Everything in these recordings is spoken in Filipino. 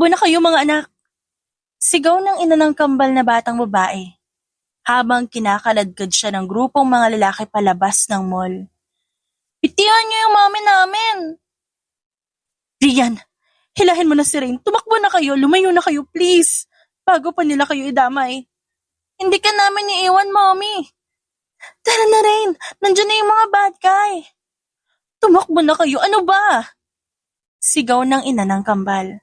Tumakbo na kayo mga anak! Sigaw ng ina ng kambal na batang babae, habang kinakaladkad siya ng grupong mga lalaki palabas ng mall. Pitihan niyo yung mami namin! Rian, hilahin mo na si Rain. Tumakbo na kayo, lumayo na kayo please! Bago pa nila kayo idamay. Hindi ka namin iiwan, mommy! Tara na Rain, nandiyan na yung mga bad guy! Tumakbo na kayo, ano ba? Sigaw ng ina ng kambal.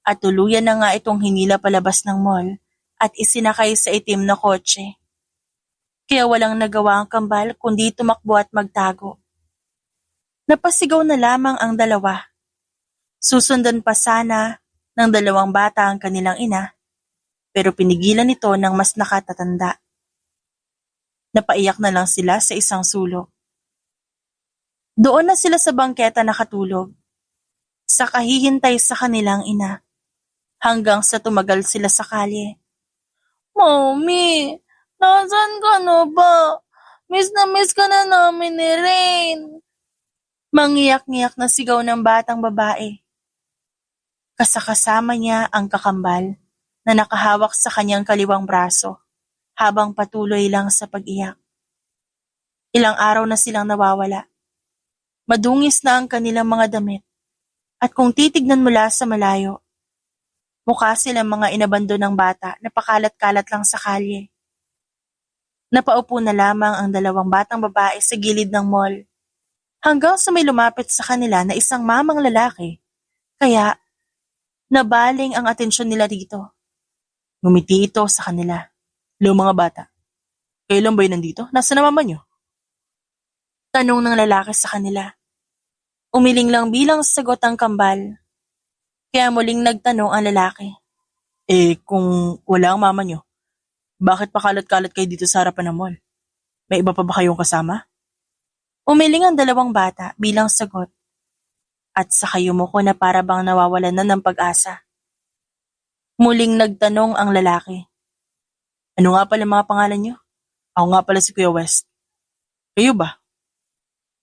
At tuluyan na nga itong hinila palabas ng mall at isinakay sa itim na kotse. Kaya walang nagawa ang kambal kundi tumakbo at magtago. Napasigaw na lamang ang dalawa. Susundan pa sana ng dalawang bata ang kanilang ina, pero pinigilan ito ng mas nakatatanda. Napaiyak na lang sila sa isang sulok. Doon na sila sa bangketa nakatulog, sa kahihintay sa kanilang ina. Hanggang sa tumagal sila sa kalye. Mommy, nasaan ka na ba? Miss na miss ka na namin ni Rain. Mangiyak-ngiyak na sigaw ng batang babae. Kasakasama niya ang kakambal na nakahawak sa kanyang kaliwang braso habang patuloy lang sa pag-iyak. Ilang araw na silang nawawala. Madungis na ang kanilang mga damit at kung titignan mula sa malayo, mukha silang mga inabando ng bata na pakalat-kalat lang sa kalye. Napaupo na lamang ang dalawang batang babae sa gilid ng mall hanggang sa may lumapit sa kanila na isang mamang lalaki. Kaya nabaling ang atensyon nila dito. Ngumiti ito sa kanila. Hello mga bata, kayo lang ba yun nandito? Nasaan na mama niyo? Tanong ng lalaki sa kanila. Umiling lang bilang sagot ang kambal. Kaya muling nagtanong ang lalaki. Kung wala ang mama niyo, bakit pakalat-kalat kayo dito sa harapan ng mall? May iba pa ba kayong kasama? Umiling ang dalawang bata bilang sagot. At saka yumuko na para bang nawawalan na ng pag-asa. Muling nagtanong ang lalaki. Ano nga pala mga pangalan niyo? Ako nga pala si Kuya West. Kayo ba?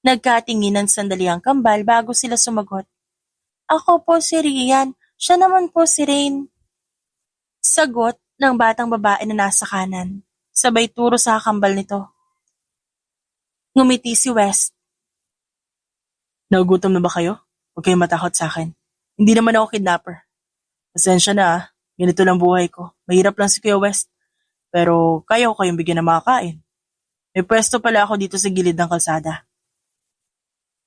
Nagkatinginan sandali ang kambal bago sila sumagot. Ako po si Rian, siya naman po si Rain. Sagot ng batang babae na nasa kanan, sabay turo sa kambal nito. Ngumiti si West. Nagugutom na ba kayo? Huwag kayong matakot sa akin. Hindi naman ako kidnapper. Pasensya na ganito lang buhay ko. Mahirap lang si Kuya West. Pero kaya ko kayong bigyan ng makakain. May pwesto pala ako dito sa gilid ng kalsada.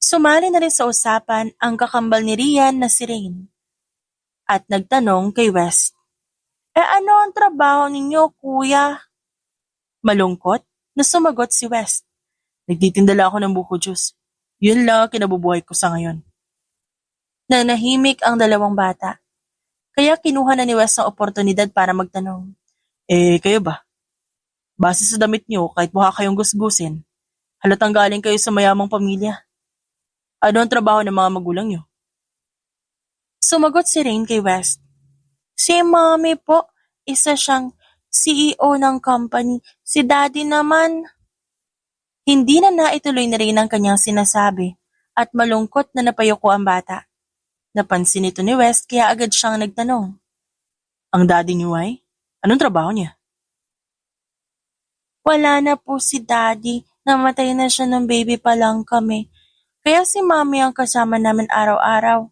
Sumali na rin sa usapan ang kakambal ni Rian na si Rain. At nagtanong kay West. Ano ang trabaho ninyo, kuya? Malungkot na sumagot si West. Nagtitinda lang ako ng buko juice. Yun lang ang kinabubuhay ko sa ngayon. Nanahimik ang dalawang bata. Kaya kinuha na ni West ang oportunidad para magtanong. Kayo ba? Base sa damit niyo, kahit mukha kayong gusgusin, halatang galing kayo sa mayamang pamilya. Ano ang trabaho ng mga magulang niyo? Sumagot si Rain kay West. Si Mommy po, isa siyang CEO ng company. Si Daddy naman. Hindi na naituloy na rin ang kanyang sinasabi at malungkot na napayuko ang bata. Napansin ito ni West kaya agad siyang nagtanong. Ang daddy niyo ay? Anong trabaho niya? Wala na po si Daddy. Namatay na siya nung baby pa lang kami. Kaya si Mommy ang kasama namin araw-araw.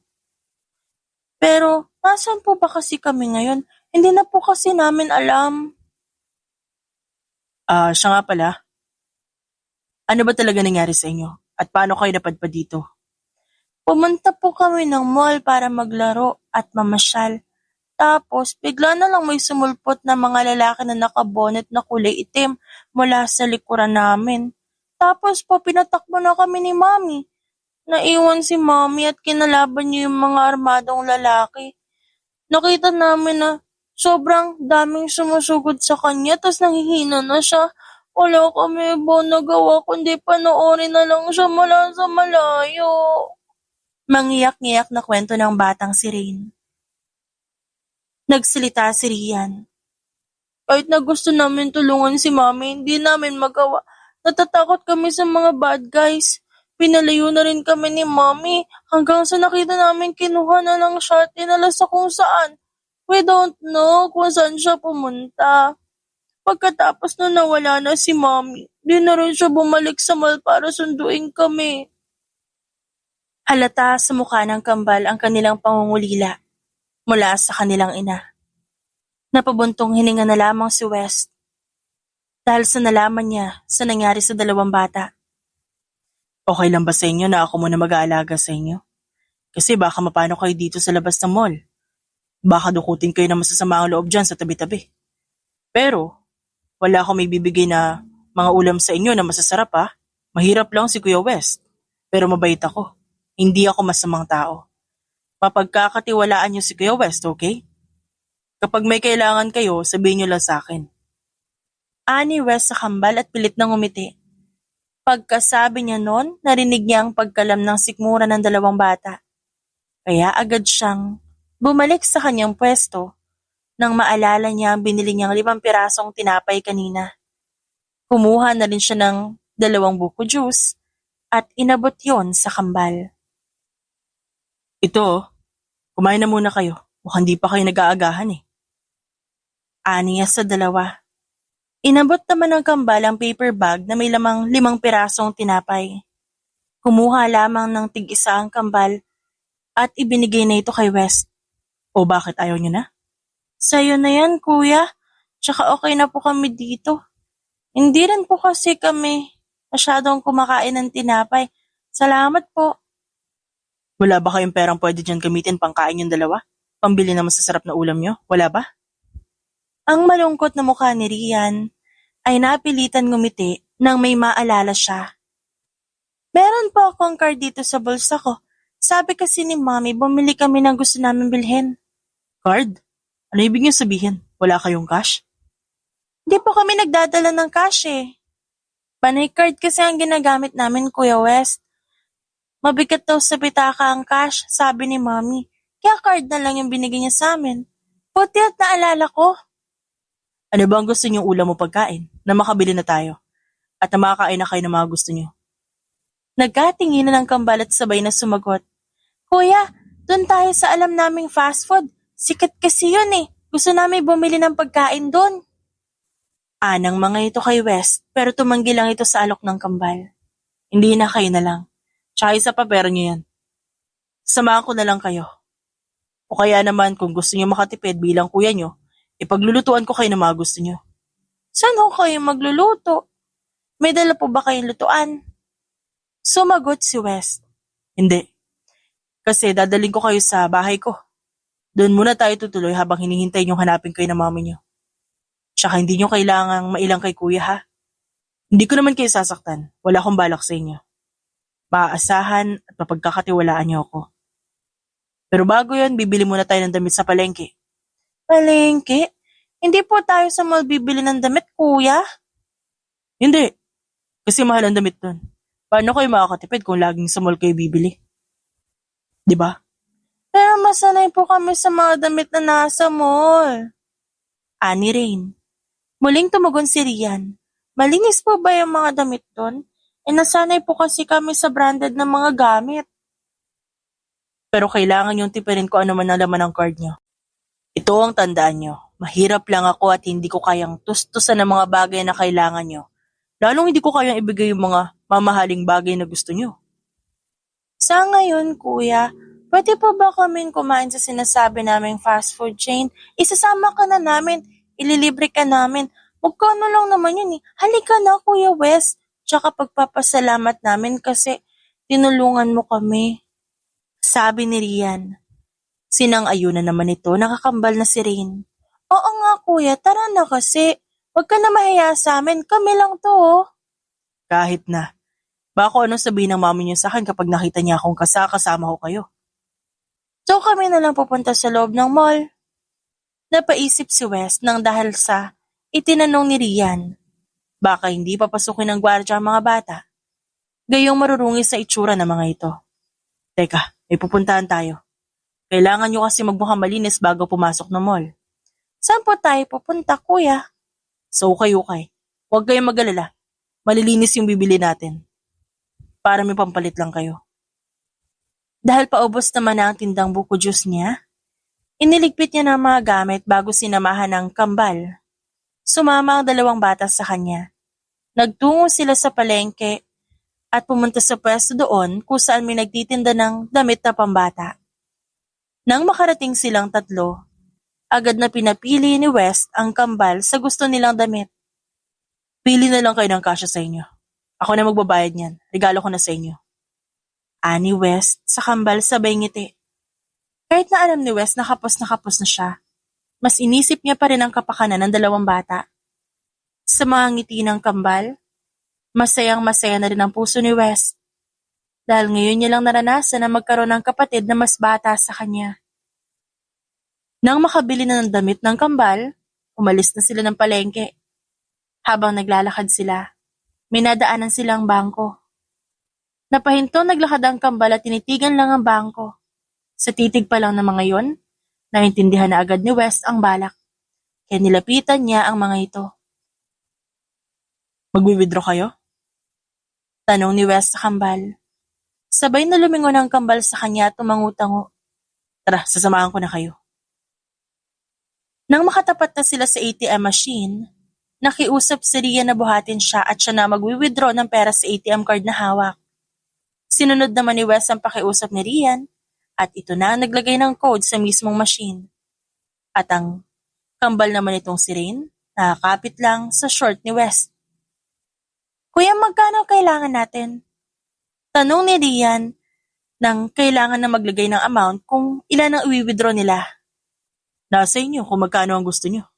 Pero nasaan po ba kasi kami ngayon? Hindi na po kasi namin alam. Siya nga pala. Ano ba talaga nangyari sa inyo? At paano kayo napadpad dito? Pumunta po kami ng mall para maglaro at mamasyal. Tapos bigla na lang may sumulpot na mga lalaki na nakabonet na kulay itim mula sa likuran namin. Tapos po pinatakbo na kami ni Mommy. Naiwan si Mommy at kinalaban niya yung mga armadong lalaki. Nakita namin na sobrang daming sumusugod sa kanya tapos nanghihina na siya. Wala kami ibang nagawa kundi panoorin na lang siya mula sa malayo. Mangiyak-ngiyak na kwento ng batang si Rain. Nagsalita si Rian. Kahit na gusto namin tulungan si Mommy, hindi namin magawa. Natatakot kami sa mga bad guys. Pinalayo na rin kami ni Mommy hanggang sa nakita namin kinuha na lang siya at dinala sa kung saan. We don't know kung saan siya pumunta. Pagkatapos na nawala na si Mommy, di na rin siya bumalik sa mall para sunduin kami. Halata sa mukha ng kambal ang kanilang pangungulila mula sa kanilang ina. Napabuntong hininga na lamang si West dahil sa nalaman niya sa nangyari sa dalawang bata. Okay lang ba sa inyo na ako muna mag-aalaga sa inyo? Kasi baka mapano kayo dito sa labas ng mall. Baka dukutin kayo ng masasama ang loob dyan sa tabi-tabi. Pero, wala akong may bibigay na mga ulam sa inyo na masasarap ha. Mahirap lang si Kuya West. Pero mabait ako. Hindi ako masamang tao. Mapagkakatiwalaan niyo si Kuya West, okay? Kapag may kailangan kayo, sabihin niyo lang sa akin. Ani West sa kambal at pilit nang umiti. Pagkasabi niya noon, narinig niya ang pagkalam ng sikmura ng dalawang bata. Kaya agad siyang bumalik sa kanyang pwesto nang maalala niya ang binili niyang 5 pirasong tinapay kanina. Kumuha na rin siya ng 2 buko juice at inabot yon sa kambal. Ito, kumain na muna kayo. Mukhang di pa kayo nag-aagahan eh. Aniya sa dalawa. Inabot naman ng kambal ang paper bag na may lamang 5 pirasong tinapay. Kumuha lamang ng tig-isa ang kambal at ibinigay na ito kay West. O bakit ayaw niyo na? Sa'yo na yan, kuya. Tsaka okay na po kami dito. Hindi rin po kasi kami masyadong kumakain ng tinapay. Salamat po. Wala ba kayong perang pwede dyan gamitin pangkain yung dalawa? Pambili ng masasarap na ulam nyo? Wala ba? Ang malungkot na mukha ni Rian ay napilitan ngumiti nang may maalala siya. Meron po akong card dito sa bulsa ko. Sabi kasi ni Mommy, bumili kami ng gusto namin bilhin. Card? Ano ibig niyo sabihin? Wala kayong cash? Di po kami nagdadala ng cash eh. Panay card kasi ang ginagamit namin, Kuya West. Mabigat daw sa pitaka ang cash, sabi ni Mommy. Kaya card na lang yung binigay niya sa amin. Buti at naalala ko. Ano ba ang gusto niyong ulam o pagkain? Na makabili na tayo. At na makakain na kayo ng mga gusto niyo. Nagkatinginan ng kambal at sabay na sumagot. Kuya, dun tayo sa alam naming fast food. Sikat kasi yun eh. Gusto namin bumili ng pagkain dun. Anang mga ito kay West, pero tumanggi lang ito sa alok ng kambal. Hindi na kayo na lang. Tsaka isa pa pera niyo yan. Samahan ko na lang kayo. O kaya naman kung gusto niyo makatipid bilang kuya niyo, ipaglulutuan ko kayo ng mga gusto niyo. Saan ho kayo magluluto? May dala po ba kayong lutuan? Sumagot si West. Hindi. Kasi dadaling ko kayo sa bahay ko. Doon muna tayo tutuloy habang hinihintay niyong hanapin kayo ng mami niyo. Tsaka hindi niyo kailangang mailang kay kuya ha. Hindi ko naman kayo sasaktan. Wala akong balak sa inyo. Maaasahan at mapagkakatiwalaan niyo ako. Pero bago yon, bibili muna tayo ng damit sa palengke. Palengke? Hindi po tayo sa mall bibili ng damit, kuya? Hindi. Kasi mahal ang damit doon. Paano kayo makakatipid kung laging sa mall kayo bibili? Diba? Pero masanay po kami sa mga damit na nasa mall. Ani Rain. Muling tumugon si Rian. Malinis po ba yung mga damit doon? Nasanay po kasi kami sa branded na mga gamit. Pero kailangan yung tipirin ko ano man ang laman ng card nyo. Ito ang tandaan nyo. Mahirap lang ako at hindi ko kayang tustusan ng mga bagay na kailangan nyo. Lalong hindi ko kayang ibigay yung mga mamahaling bagay na gusto nyo. Sa ngayon, kuya, pwede po ba kaming kumain sa sinasabi naming fast food chain? Isasama ka na namin, ililibre ka namin. Magkano lang naman yun eh. Halika na, Kuya West. Tsaka pagpapasalamat namin kasi tinulungan mo kami. Sabi ni Rian. Sinang-ayunan naman ito, nakakambal na si Rain. Oo nga kuya, tara na kasi. Huwag ka na mahiya sa amin, kami lang to oh. Kahit na. Baka ano sabihin ng mami niyo sa akin kapag nakita niya akong kasama ko kayo. So kami na lang pupunta sa loob ng mall. Napaisip si West nang dahil sa itinanong ni Rian. Baka hindi papasukin ng gwardiya ang mga bata. Gayong marurungis sa itsura ng mga ito. Teka, may pupuntahan tayo. Kailangan nyo kasi magmukhang malinis bago pumasok ng mall. Saan po tayo pupunta, kuya? Sa ukay-ukay. Huwag kayong mag-alala. Malilinis yung bibili natin. Para may pampalit lang kayo. Dahil paubos naman na ang tindang buko juice niya, Iniligpit niya ng mga gamit bago sinamahan ng kambal. Sumama ang dalawang bata sa kanya. Nagtungo sila sa palengke at pumunta sa pwesto doon kung saan may nagtitinda ng damit na pambata. Nang makarating silang tatlo, agad na pinapili ni West ang kambal sa gusto nilang damit. Pili na lang kayo ng kasya sa inyo. Ako na magbabayad niyan. Regalo ko na sa inyo. Ani West sa kambal sabay ngiti. Kahit na alam ni West na kapos na siya, mas inisip niya pa rin ang kapakanan ng dalawang bata. Sa mga ngiti ng kambal, masayang-masaya na rin ang puso ni West. Dahil ngayon niya lang naranasan na magkaroon ng kapatid na mas bata sa kanya. Nang makabili na ng damit ng kambal, umalis na sila ng palengke. Habang naglalakad sila, may nadaanan silang bangko. Napahinto naglakad ang kambal at tinitigan lang ang bangko. Sa titig pa lang ng mga yon, naintindihan na agad ni West ang balak. Kaya nilapitan niya ang mga ito. Magwi-withdraw kayo? Tanong ni West sa kambal. Sabay na lumingon ang kambal sa kanya at tumangutango. Tara, sasamahan ko na kayo. Nang makatapat na sila sa ATM machine, nakiusap si Rian na buhatin siya at siya na magwi-withdraw ng pera sa ATM card na hawak. Sinunod naman ni West ang pakiusap ni Rian at ito na ang naglagay ng code sa mismong machine. At ang kambal naman itong si Rain, nakakapit lang sa short ni West. Kuya, magkano kailangan natin? Tanong ni Rian nang kailangan na maglagay ng amount kung ilan ang i-withdraw nila. Nasa inyo kung magkano ang gusto nyo.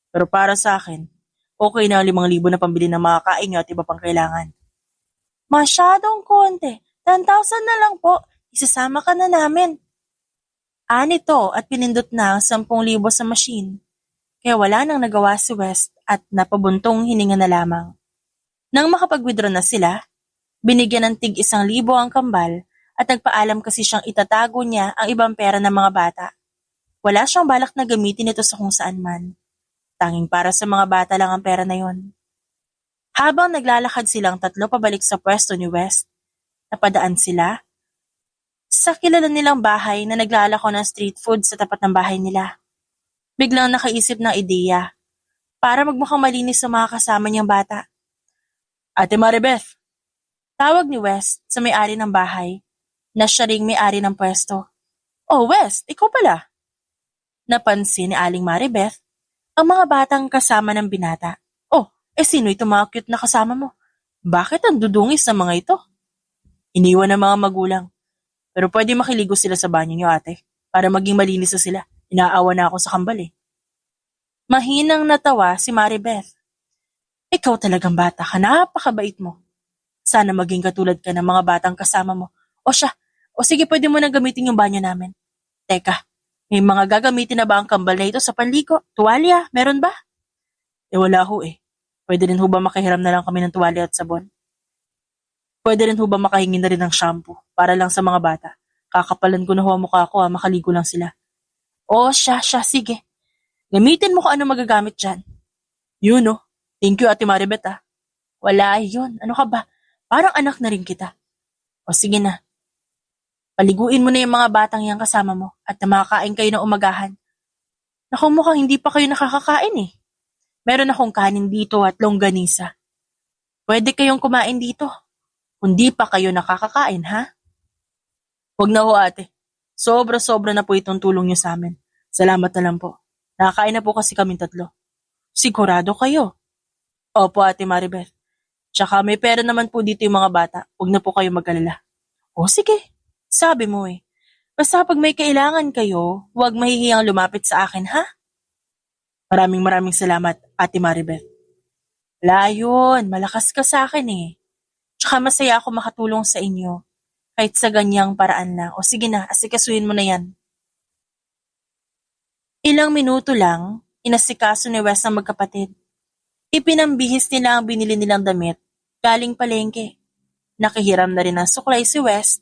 Pero para sa akin, okay na 5,000 na pambili ng mga kain nyo at iba pang kailangan. Masyadong konti. 10,000 na lang po. Isasama ka na namin. Nito at pinindot na ang 10,000 sa machine. Kaya wala nang nagawa si West at napabuntong hininga na lamang. Nang makapag-withdraw na sila, binigyan ng tig 1,000 ang kambal at nagpaalam kasi siyang itatago niya ang ibang pera ng mga bata. Wala siyang balak na gamitin ito sa kung saan man. Tanging para sa mga bata lang ang pera na yon. Habang naglalakad silang tatlo pabalik sa pwesto ni West, napadaan sila sa kilala nilang bahay na naglalako ng street food sa tapat ng bahay nila. Biglang nakaisip ng ideya para magmukhang malinis sa mga kasama niyang bata. Ate Maribeth, tawag ni West sa may-ari ng bahay na siya ring may-ari ng pwesto. Oh West, ikaw pala. Napansin ni Aling Maribeth ang mga batang kasama ng binata. Oh, sino itong mga cute na kasama mo? Bakit ang dudungis ng mga ito? Iniwan ng mga magulang. Pero pwede makiligo sila sa banyo niyo, ate, para maging malinis na sila. Inaawa na ako sa kambal eh. Mahinang natawa si Maribeth. Ikaw talagang bata ka, napakabait mo. Sana maging katulad ka ng mga batang kasama mo. O siya, o sige pwede mo nang gamitin yung banyo namin. Teka, may mga gagamitin na ba ang kambal na ito sa panligo? Tuwalya, meron ba? Wala ho eh. Pwede rin ho ba makahiram na lang kami ng tuwalya at sabon? Pwede rin ho ba makahingi na rin ng shampoo para lang sa mga bata? Kakapalan ko na ho ang mukha ko makaligo lang sila. O siya, sige. Gamitin mo kung ano magagamit dyan. Yun no. Thank you Ate Maribeth ah. Wala yun. Ano ka ba? Parang anak na rin kita. O sige na. Paliguin mo na yung mga batang yan kasama mo at na makakain kayo ng umagahan. Naku mukhang hindi pa kayo nakakakain eh. Meron akong kanin dito at longganisa. Pwede kayong kumain dito. Kung di pa kayo nakakakain, ha? Huwag na ho ate. Sobra-sobra na po itong tulong niyo sa amin. Salamat na lang po. Nakakain na po kasi kaming tatlo. Sigurado kayo? Opo ate Maribeth. Tsaka may pera naman po dito yung mga bata. Huwag na po kayo mag-alala. O sige, sabi mo eh. Basta pag may kailangan kayo, huwag mahihiyang lumapit sa akin, ha? Maraming salamat, Ate Maribeth. Wala yun, malakas ka sa akin eh. Tsaka masaya ako makatulong sa inyo. Kahit sa ganyang paraan lang. O sige na, asikasuhin mo na yan. Ilang minuto lang, inasikaso ni Wes ang magkapatid. Ipinambihis nila ang binili nilang damit, galing palengke. Nakihiram na rin ng suklay si West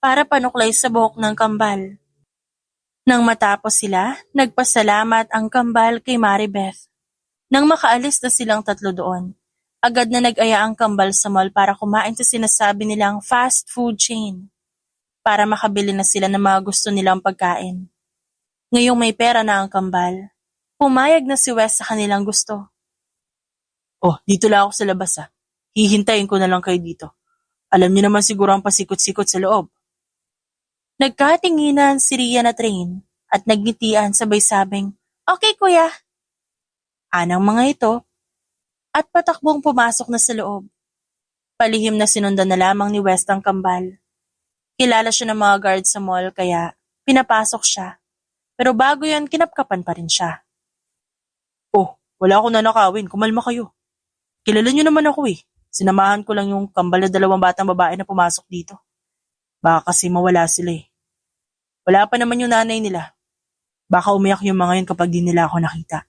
para panuklay sa buhok ng kambal. Nang matapos sila, nagpasalamat ang kambal kay Maribeth. Nang makaalis na silang tatlo doon, agad na nag-aya ang kambal sa mall para kumain sa sinasabi nilang fast food chain para makabili na sila ng mga gusto nilang pagkain. Ngayong may pera na ang kambal, pumayag na si Wes sa kanilang gusto. Oh, dito lang ako sa labas ah. Hihintayin ko na lang kayo dito. Alam niyo naman siguro ang pasikot-sikot sa loob. Nagkatinginan si Rian at Rain at nagngitian sabay sabing, "Okay kuya." Anang mga ito at patakbong pumasok na sa loob. Palihim na sinundan na lamang ni West ang kambal. Kilala siya ng mga guard sa mall kaya pinapasok siya. Pero bago yan, kinapkapan pa rin siya. Oh, wala akong nanakawin. Kumalma kayo. Kilala niyo naman ako eh. Sinamahan ko lang yung kambal na 2 batang babae na pumasok dito. Baka kasi mawala sila eh. Wala pa naman yung nanay nila. Baka umiyak yung mga yun kapag di nila ako nakita.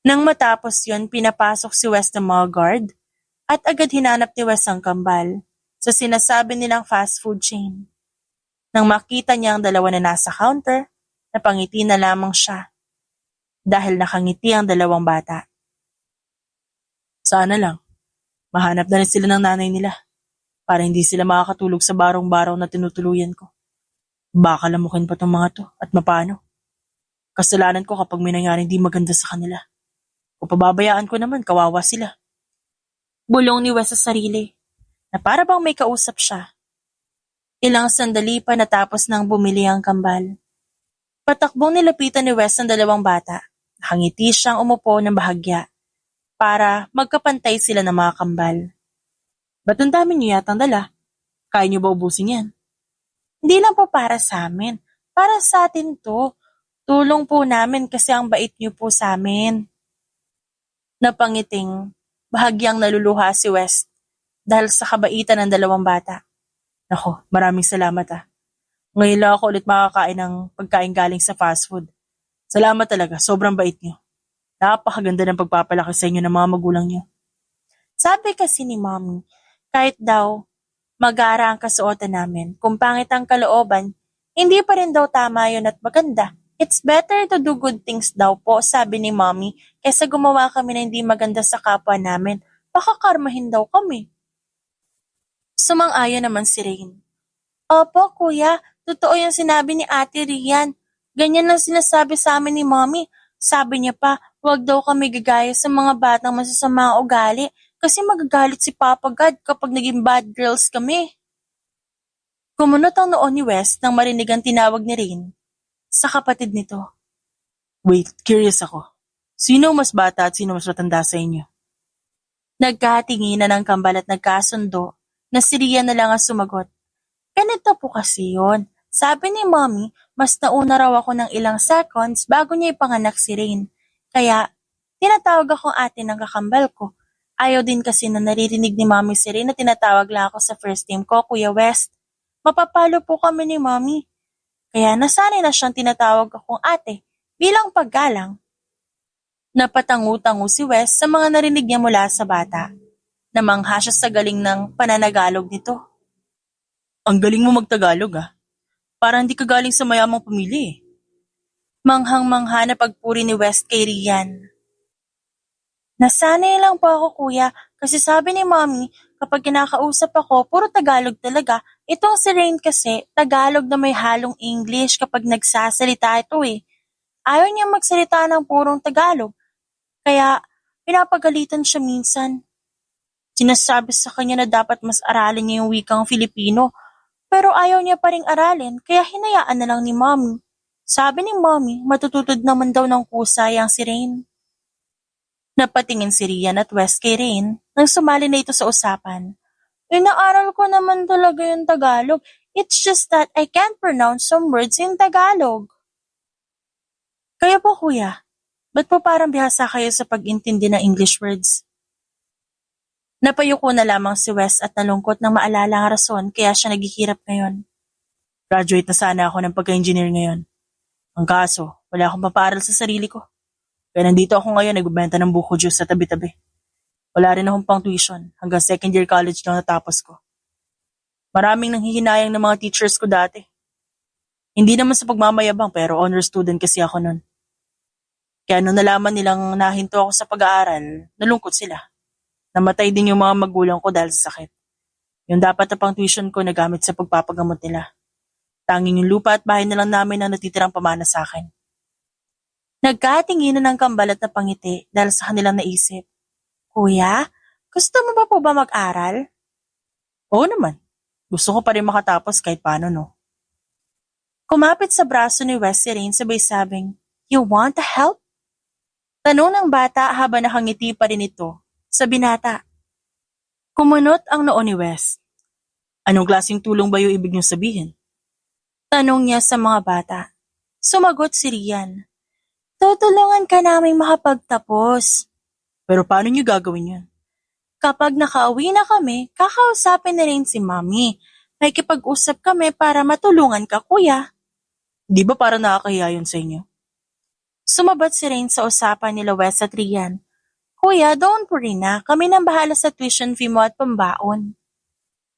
Nang matapos yun, pinapasok si West ng mga guard at agad hinanap ni West ang kambal sa sinasabi nilang fast food chain. Nang makita niya ang dalawa na nasa counter, napangiti na lamang siya dahil nakangiti ang 2 bata. Sana lang, mahanap na rin sila ng nanay nila para hindi sila makakatulog sa barong-baraw na tinutuluyan ko. Baka lamukin pa tong mga to at mapano. Kasalanan ko kapag may nangyaring di maganda sa kanila. Kung pababayaan ko naman, kawawa sila. Bulong ni Wes sa sarili na para bang may kausap siya. Ilang sandali pa natapos nang bumili ang kambal. Patakbong nilapitan ni Wes ang 2 bata. Nakangiti siyang umupo ng bahagya para magkapantay sila ng mga kambal. Ba't ang dami niyo yatang dala? Kaya niyo ba ubusin yan? Hindi lang po para sa amin. Para sa atin to. Tulong po namin kasi ang bait niyo po sa amin. Napangiting, bahagyang naluluha si West dahil sa kabaitan ng 2 bata. Nako, maraming salamat ah. Ngayon lang ako ulit makakain ng pagkain galing sa fast food. Salamat talaga, sobrang bait niyo. Napakaganda ng pagpapalaki sa inyo ng mga magulang niyo. Sabi kasi ni Mommy, kahit daw magara ang kasuotan namin, kung pangit ang kalooban, hindi pa rin daw tama yun at maganda. It's better to do good things daw po, sabi ni Mommy, kaysa gumawa kami na hindi maganda sa kapwa namin. Baka karmahin daw kami. Sumang-ayon naman si Rain. Opo, kuya. Totoo yung sinabi ni Ate Rian. Ganyan ang sinasabi sa amin ni Mommy. Sabi niya pa, huwag daw kami gagaya sa mga batang masasama ang ugali kasi magagalit si Papa God kapag naging bad girls kami. Kumunot ang noon ni West nang marinig ang tinawag ni Rain sa kapatid nito. Wait, curious ako. Sino mas bata at sino mas matanda sa inyo? Nagkatinginan ng kambal at nagkasundo na si Rian na lang ang sumagot. Ganito po kasi yun. Sabi ni Mommy, mas nauna raw ako ng ilang seconds bago niya ipanganak si Rain. Kaya, tinatawag akong ate ng kakambal ko. Ayaw din kasi na naririnig ni Mommy si Rain na tinatawag lang ako sa first name ko, Kuya West. Mapapalo po kami ni Mommy. Kaya nasanay na siyang tinatawag akong ate bilang paggalang. Napatangu-tangu si West sa mga narinig niya mula sa bata. Namangha siya sa galing ng pananagalog nito. Ang galing mo magtagalog ah. Parang hindi ka galing sa mayamang pamilya eh. Manghang-mangha na pagpuri ni West kay Rian. Nasanay lang po ako kuya kasi sabi ni Mommy kapag kinakausap ako puro Tagalog talaga. Itong si Rain kasi Tagalog na may halong English kapag nagsasalita ito eh. Ayaw niya magsalita ng purong Tagalog. Kaya pinapagalitan siya minsan. Sinasabi sa kanya na dapat mas aralin niya yung wikang Filipino. Pero ayaw niya pa ring aralin kaya hinayaan na lang ni Mommy. Sabi ni Mommy matututod naman daw ng kusay ang si Rain. Napatingin si Rian at West kay Rain nang sumali na ito sa usapan. Inaaral ko naman talaga yung Tagalog. It's just that I can't pronounce some words in Tagalog. Kaya po kuya, ba't po parang bihasa kayo sa pag-intindi ng English words? Napayuko na lamang si West at nalungkot nang maalala ang rason kaya siya naghihirap ngayon. Graduate na sana ako ng pagka-engineer ngayon. Ang kaso, wala akong paparal sa sarili ko. Kaya nandito ako ngayon nagbebenta ng buko juice sa tabi-tabi. Wala rin akong pang tuition, hanggang second year college lang natapos ko. Maraming nanghihinayang ng mga teachers ko dati. Hindi naman sa pagmamayabang pero honor student kasi ako nun. Kaya nung nalaman nilang nahinto ako sa pag-aaral, nalungkot sila. Namatay din yung mga magulang ko dahil sa sakit. Yung dapat na pang tuition ko nagamit sa pagpapagamot nila. Tanging yung lupa at bahay na lang namin ang natitirang pamana sa akin. Nagkatinginan ng kambal at napangiti dahil sa kanilang naisip. Kuya, gusto mo ba po ba mag-aral? Oo naman. Gusto ko pa rin makatapos kahit paano, no? Kumapit sa braso ni Wes si Rain sabay sabing, You want to help? Tanong ng bata habang nakangiti pa rin ito sa binata. Kumunot ang noo ni Wes. Anong klaseng tulong ba yung ibig niyong sabihin? Tanong niya sa mga bata. Sumagot si Rian. Tutulungan ka naming makapagtapos. Pero paano niyo gagawin yun? Kapag nakauwi na kami, kakausapin na rin si Mami. May kipag-usap kami para matulungan ka, kuya. Di ba para nakakahiya yun sa inyo? Sumabat si Rain sa usapan nila Wes at Rian. Kuya, don't worry na. Kami nang bahala sa tuition fee mo at pambaon.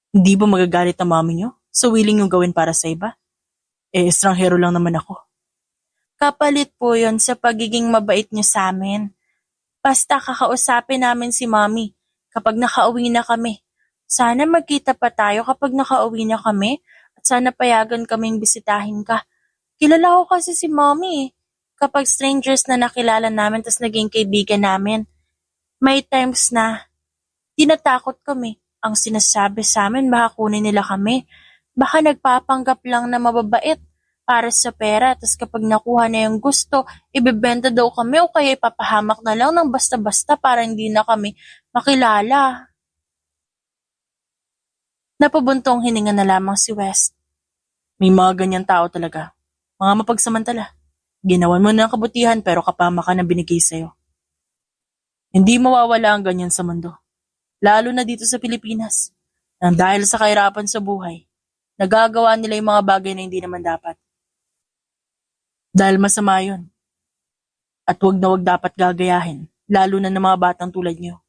Hindi ba magagalit ang mami niyo? So willing yung gawin para sa iba? Estranghero lang naman ako. Kapalit po yon sa pagiging mabait niyo sa amin. Basta kakausapin namin si Mami kapag nakauwi na kami. Sana magkita pa tayo kapag nakauwi na kami at sana payagan kaming bisitahin ka. Kilala ko kasi si Mami eh. Kapag strangers na nakilala namin tas naging kaibigan namin, may times na tinatakot kami. Ang sinasabi sa amin baka kunin nila kami. Baka nagpapanggap lang na mababait para sa pera tas kapag nakuha na yung gusto, ibebenta daw kami o kaya ipapahamak na lang ng basta-basta para hindi na kami makilala. Napabuntong hininga na lamang si West. May mga ganyan tao talaga. Mga mapagsamantala. Ginawan mo na ang kabutihan pero kapamakan ang binigay sa'yo. Hindi mawawala ang ganyan sa mundo. Lalo na dito sa Pilipinas. Nang dahil sa kahirapan sa buhay, nagagawa nila yung mga bagay na hindi naman dapat. Dahil masama yun. At wag na wag dapat gagayahin, lalo na ng mga batang tulad niyo.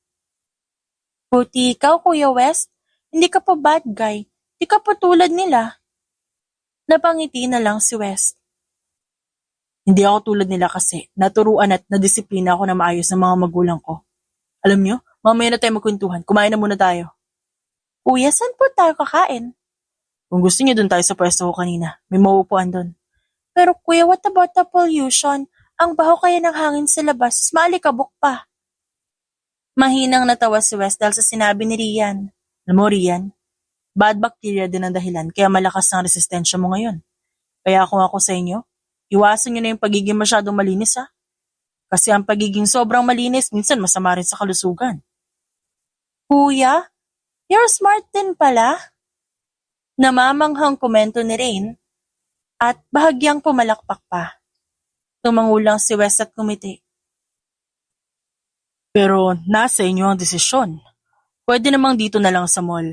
Buti ikaw, Kuya West. Hindi ka pa bad guy. Hindi ka pa tulad nila. Napangiti na lang si West. Hindi ako tulad nila kasi naturuan at nadisiplina ako na maayos ng mga magulang ko. Alam niyo, mamaya na tayo magkwentuhan. Kumain na muna tayo. Kuya, saan po tayo kakain? Kung gusto niyo, doon tayo sa pwesto ko kanina. May mauupuan doon. Pero kuya, what about the pollution? Ang baho kaya ng hangin sa labas, maalikabok pa. Mahinang natawa si West dahil sa sinabi ni Rian. Alam mo, Rian, bad bacteria din ang dahilan kaya malakas ang resistensya mo ngayon. Kaya kung ako sa inyo, iwasan niyo na yung pagiging masyadong malinis ha. Kasi ang pagiging sobrang malinis minsan masama rin sa kalusugan. Kuya, you're smart din pala. Namamanghang komento ni Rain at bahagyang pumalakpak pa. Tumangulang si West at kumiti. Pero nasa inyo ang desisyon. Pwede namang dito na lang sa mall.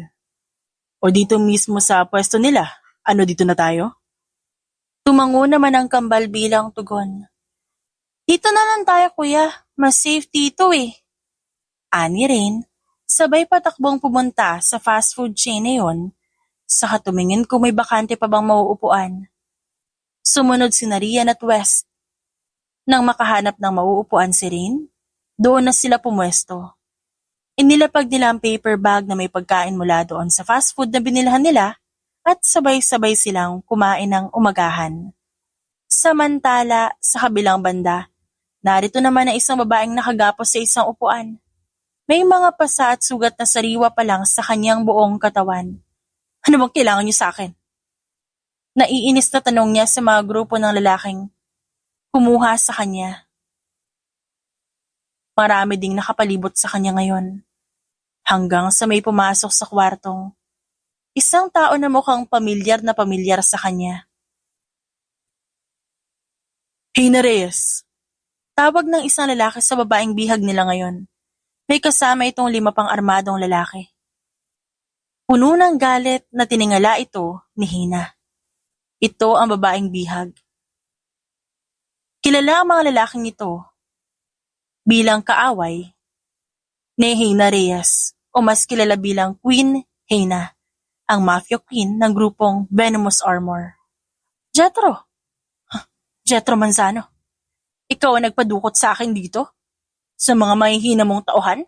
O dito mismo sa pwesto nila. Ano dito na tayo? Tumango naman ang kambal bilang tugon. Dito na lang tayo kuya. Mas safe dito eh. Ani Rain, sabay patakbong pumunta sa fast food chain na yon. Saka tumingin kung may bakante pa bang mauupuan. Sumunod si Rian at West. Nang makahanap ng mauupuan si Rain, doon na sila pumwesto. Inilapag nila ang paper bag na may pagkain mula doon sa fast food na binilhan nila at sabay-sabay silang kumain ng umagahan. Samantala, sa kabilang banda, narito naman ang isang babaeng nakagapos sa isang upuan. May mga pasa at sugat na sariwa pa lang sa kanyang buong katawan. Ano bang kailangan niyo sa akin? Naiinis na tanong niya sa mga grupo ng lalaking kumuha sa kanya. Marami ding nakapalibot sa kanya ngayon. Hanggang sa may pumasok sa kwartong. Isang tao na mukhang pamilyar na pamilyar sa kanya. Hey na Reyes! Tawag ng isang lalaki sa babaeng bihag nila ngayon. May kasama itong 5 pang armadong lalaki. Puno ng galit na tiningala ito ni Hina. Ito ang babaeng bihag. Kilala ang mga lalaking ito bilang kaaway ni Hina Reyes o mas kilala bilang Queen Hina, ang mafia queen ng grupong Venomous Armor. Jethro! Jethro Manzano, ikaw ang nagpadukot sa akin dito? Sa mga mahihina mong tauhan?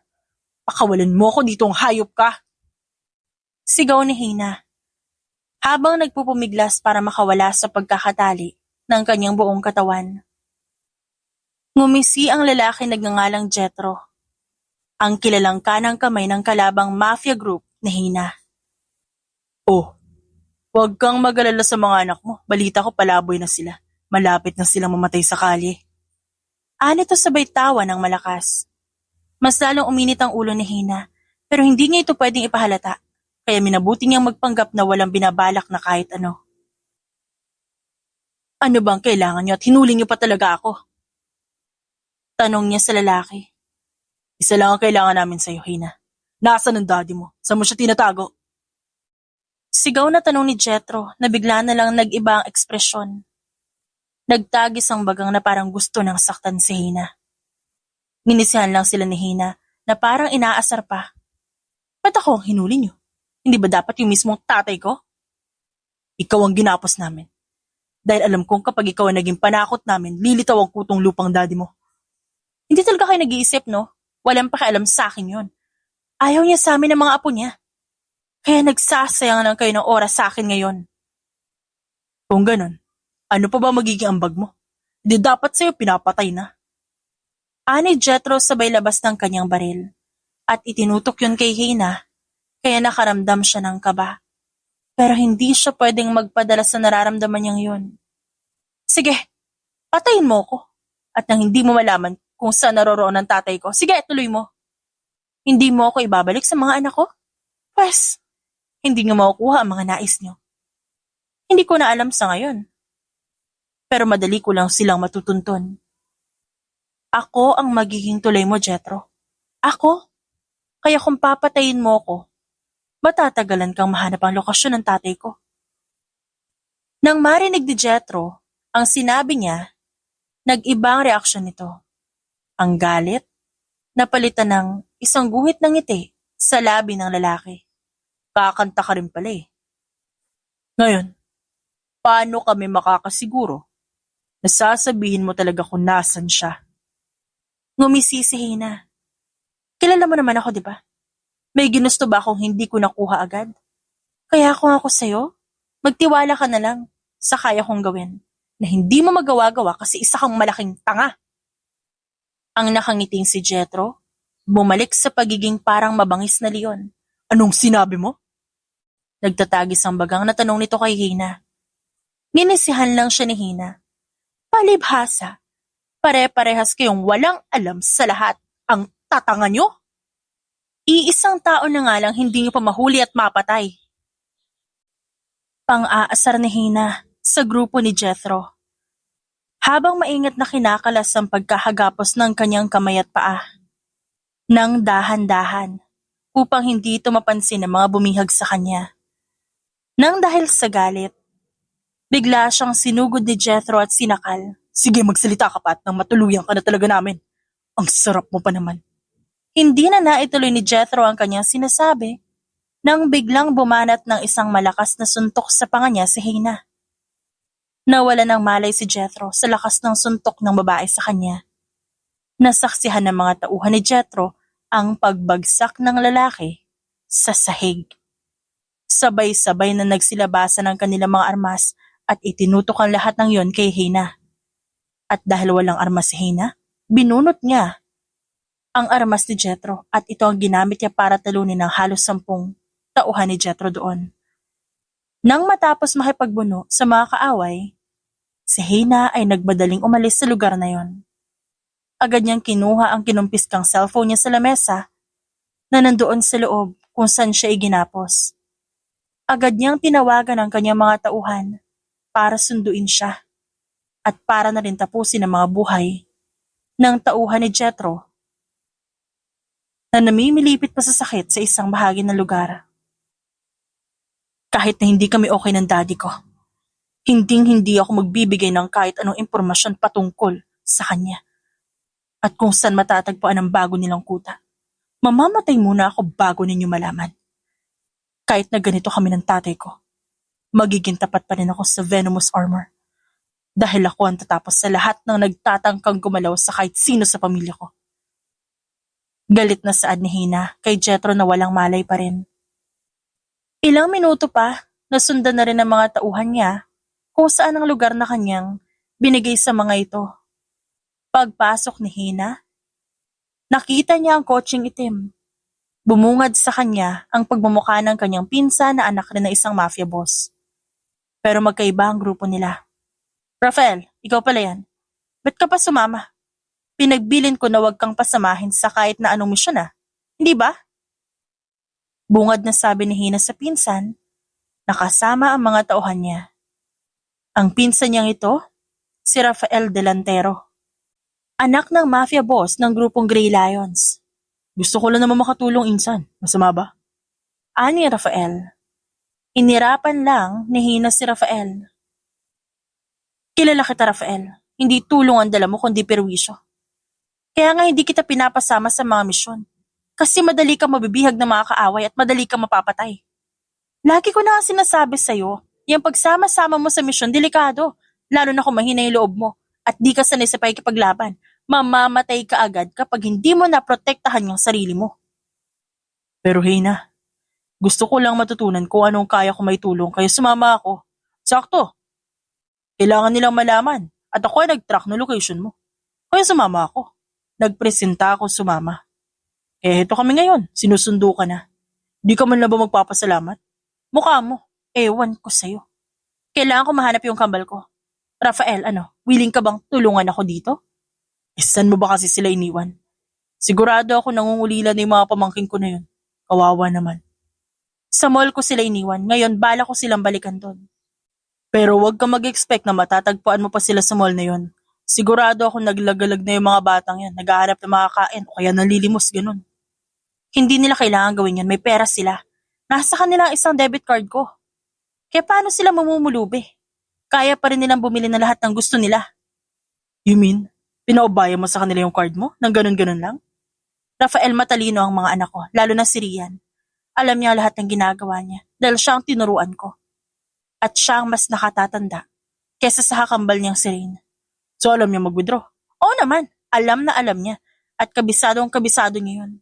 Pakawalan mo ko ditong hayop ka! Sigaw ni Hina. habang nagpupumiglas para makawala sa pagkakatali ng kanyang buong katawan. Ngumisi ang lalaki nagngangalang Jethro, ang kilalang kanang kamay ng kalabang mafia group na Hina. Oh, huwag kang mag-alala sa mga anak mo. Balita ko palaboy na sila. Malapit na silang mamatay sa kalye. Anito sabay tawa ng malakas. Mas lalong uminit ang ulo ni Hina, pero hindi niya ito pwedeng ipahalata, kaya minabuti niyang magpanggap na walang binabalak na kahit ano. Ano bang kailangan niyo at hinuli niyo pa talaga ako? Tanong niya sa lalaki. Isa lang ang kailangan namin sa'yo, Hina. Nasaan ang daddy mo? Saan mo siya tinatago? Sigaw na tanong ni Jethro na bigla na lang nag-iba ang ekspresyon. Nagtagis ang bagang na parang gusto nang saktan si Hina. Nginisihan lang sila ni Hina na parang inaasar pa. Ba't ako ang hinuli niyo? Hindi ba dapat yung mismong tatay ko? Ikaw ang ginapos namin. Dahil alam kong kapag ikaw ang naging panakot namin, lilitaw ang kutong lupang daddy mo. Hindi talaga kayo nag-iisip, no? Walang pakialam sa akin yun. Ayaw niya sa amin ng mga apo niya. Kaya nagsasayang lang kayo ng oras sa akin ngayon. Kung ganun, ano pa ba magiging ambag mo? Di dapat sa'yo pinapatay na. Ani Jethro sabay labas ng kanyang baril. At itinutok yun kay Hina, kaya nakaramdam siya ng kaba. Pero hindi siya pwedeng magpadala sa nararamdaman niyang yun. Sige, patayin mo ko. At nang hindi mo malaman kung saan naroroon ang tatay ko, sige, tuloy mo. Hindi mo ako ibabalik sa mga anak ko? Pwes, hindi niyo makukuha ang mga nais niyo. Hindi ko na alam sa ngayon. Pero madali ko lang silang matutuntun. Ako ang magiging tulay mo, Jethro. Ako? Kaya kung papatayin mo ko, matatagalan kang mahanap ang lokasyon ng tatay ko. Nang marinig ni Jethro ang sinabi niya, nag-iba ang reaksyon nito. Ang galit, napalitan ng isang guhit ng ngiti sa labi ng lalaki. Kakanta ka rin pala eh. Ngayon, paano kami makakasiguro na sasabihin mo talaga kung nasan siya? Ngumisi si Hina. Kilala mo naman ako, di ba? May ginusto ba akong hindi ko nakuha agad? Kaya kung ako sa'yo, magtiwala ka na lang sa kaya kong gawin na hindi mo magawa-gawa kasi isa kang malaking tanga. Ang nakangiting si Jethro, bumalik sa pagiging parang mabangis na leon. Anong sinabi mo? Nagtatagis ang bagang na tanong nito kay Hina. Ninisihan lang siya ni Hina. Palibhasa, pare-parehas kayong walang alam sa lahat. Ang tatanga nyo? Iisang tao na nga lang hindi nyo pa mahuli at mapatay. Pang-aasar ni Hina sa grupo ni Jethro. Habang maingat na kinakalas ang pagkahagapos ng kanyang kamay at paa. Nang dahan-dahan, upang hindi ito mapansin ng mga bumihag sa kanya. Nang dahil sa galit, bigla siyang sinugod ni Jethro at sinakal. Sige, magsalita ka pa at nang matuluyan ka na talaga namin. Ang sarap mo pa naman. Hindi na naituloy ni Jethro ang kanyang sinasabi nang biglang bumanat ng isang malakas na suntok sa panga niya si Hina. Nawala ng malay si Jethro sa lakas ng suntok ng babae sa kanya. Nasaksihan ng mga tauhan ni Jethro ang pagbagsak ng lalaki sa sahig. Sabay-sabay na nagsilabasan ang kanilang mga armas at itinutok ang lahat ng yon kay Hina. At dahil walang armas si Hina, binunot niya ang armas ni Jethro at ito ang ginamit niya para talunin ng halos 10 tauhan ni Jethro doon. Nang matapos makipagbuno sa mga kaaway, si Hina ay nagmadaling umalis sa lugar na yon. Agad niyang kinuha ang kinumpiskang cellphone niya sa lamesa na nandoon sa loob kung saan siya iginapos. Agad niyang tinawagan ang kanyang mga tauhan para sunduin siya at para na rin tapusin ang mga buhay ng tauhan ni Jethro na namimilipit pa sa sakit sa isang bahagi ng lugar. Kahit na hindi kami okay ng daddy ko, hindi ako magbibigay ng kahit anong impormasyon patungkol sa kanya. At kung saan matatagpuan ang bago nilang kuta, mamamatay muna ako bago ninyo malaman. Kahit na ganito kami ng tatay ko, magiging tapat pa rin ako sa venomous armor. Dahil ako ang tatapos sa lahat ng nagtatangkang gumalaw sa kahit sino sa pamilya ko. Galit na saad ni Hina kay Jethro na walang malay pa rin. Ilang minuto pa nasundan na rin ng mga tauhan niya kung saan ang lugar na kanyang binigay sa mga ito. Pagpasok ni Hina, nakita niya ang kotseng itim. Bumungad sa kanya ang pagmumukha ng kanyang pinsan na anak rin ng isang mafia boss. Pero magkaiba ang grupo nila. Rafael, ikaw pala yan. Ba't ka pa sumama? Pinagbilin ko na huwag kang pasamahin sa kahit na anong misyon Hindi ba? Bungad na sabi ni Hina sa pinsan, nakasama ang mga tauhan niya. Ang pinsan niyang ito, si Rafael Delantero. Anak ng mafia boss ng grupong Grey Lions. Gusto ko lang naman makatulong, insan. Masama ba? Ani Rafael. Inirapan lang ni Hina si Rafael. Kilala kita, Rafael. Hindi tulong ang dala mo kundi perwisyo. Kaya nga hindi kita pinapasama sa mga misyon. Kasi madali kang mabibihag ng mga kaaway at madali kang mapapatay. Lagi ko na ang sinasabi sa'yo, yung pagsama-sama mo sa misyon, delikado. Lalo na kung mahina yung loob mo at di ka sanay sa pakikipaglaban. Mamamatay ka agad kapag hindi mo naprotektahan yung sarili mo. Pero Hina, gusto ko lang matutunan kung anong kaya ko may tulong kaya sumama ako. Sakto. Kailangan nilang malaman at ako ay nag-track ng location mo. Kaya sumama ako. Nagpresenta ako sumama. Heto kami ngayon, sinusundo ka na. Di ka man na ba magpapasalamat? Mukha mo, ewan ko sa'yo. Kailangan ko mahanap yung kambal ko. Rafael, willing ka bang tulungan ako dito? Saan mo ba kasi sila iniwan? Sigurado ako nangungulila na yung mga pamangkin ko na yun. Kawawa naman. Sa mall ko sila iniwan, ngayon bala ko silang balikan doon. Pero wag ka mag-expect na matatagpuan mo pa sila sa mall na yun. Sigurado ako naglagalag na yung mga batang yan, naghahanap ng mga kain o kaya nanlilimos, ganun. Hindi nila kailangan gawin yan, may pera sila. Nasa kanila ang isang debit card ko. Kaya paano sila mamumulubi? Kaya pa rin nilang bumili ng lahat ng gusto nila. You mean, pinaubaya mo sa kanila yung card mo? Nang ganun-ganun lang? Rafael, matalino ang mga anak ko, lalo na si Rian. Alam niya lahat ng ginagawa niya dahil siya ang tinuruan ko. At siya ang mas nakatatanda kesa sa kakambal niyang si Rain. So alam niya mag-withdraw? Oo naman, alam na alam niya at kabisadong kabisado niya yun.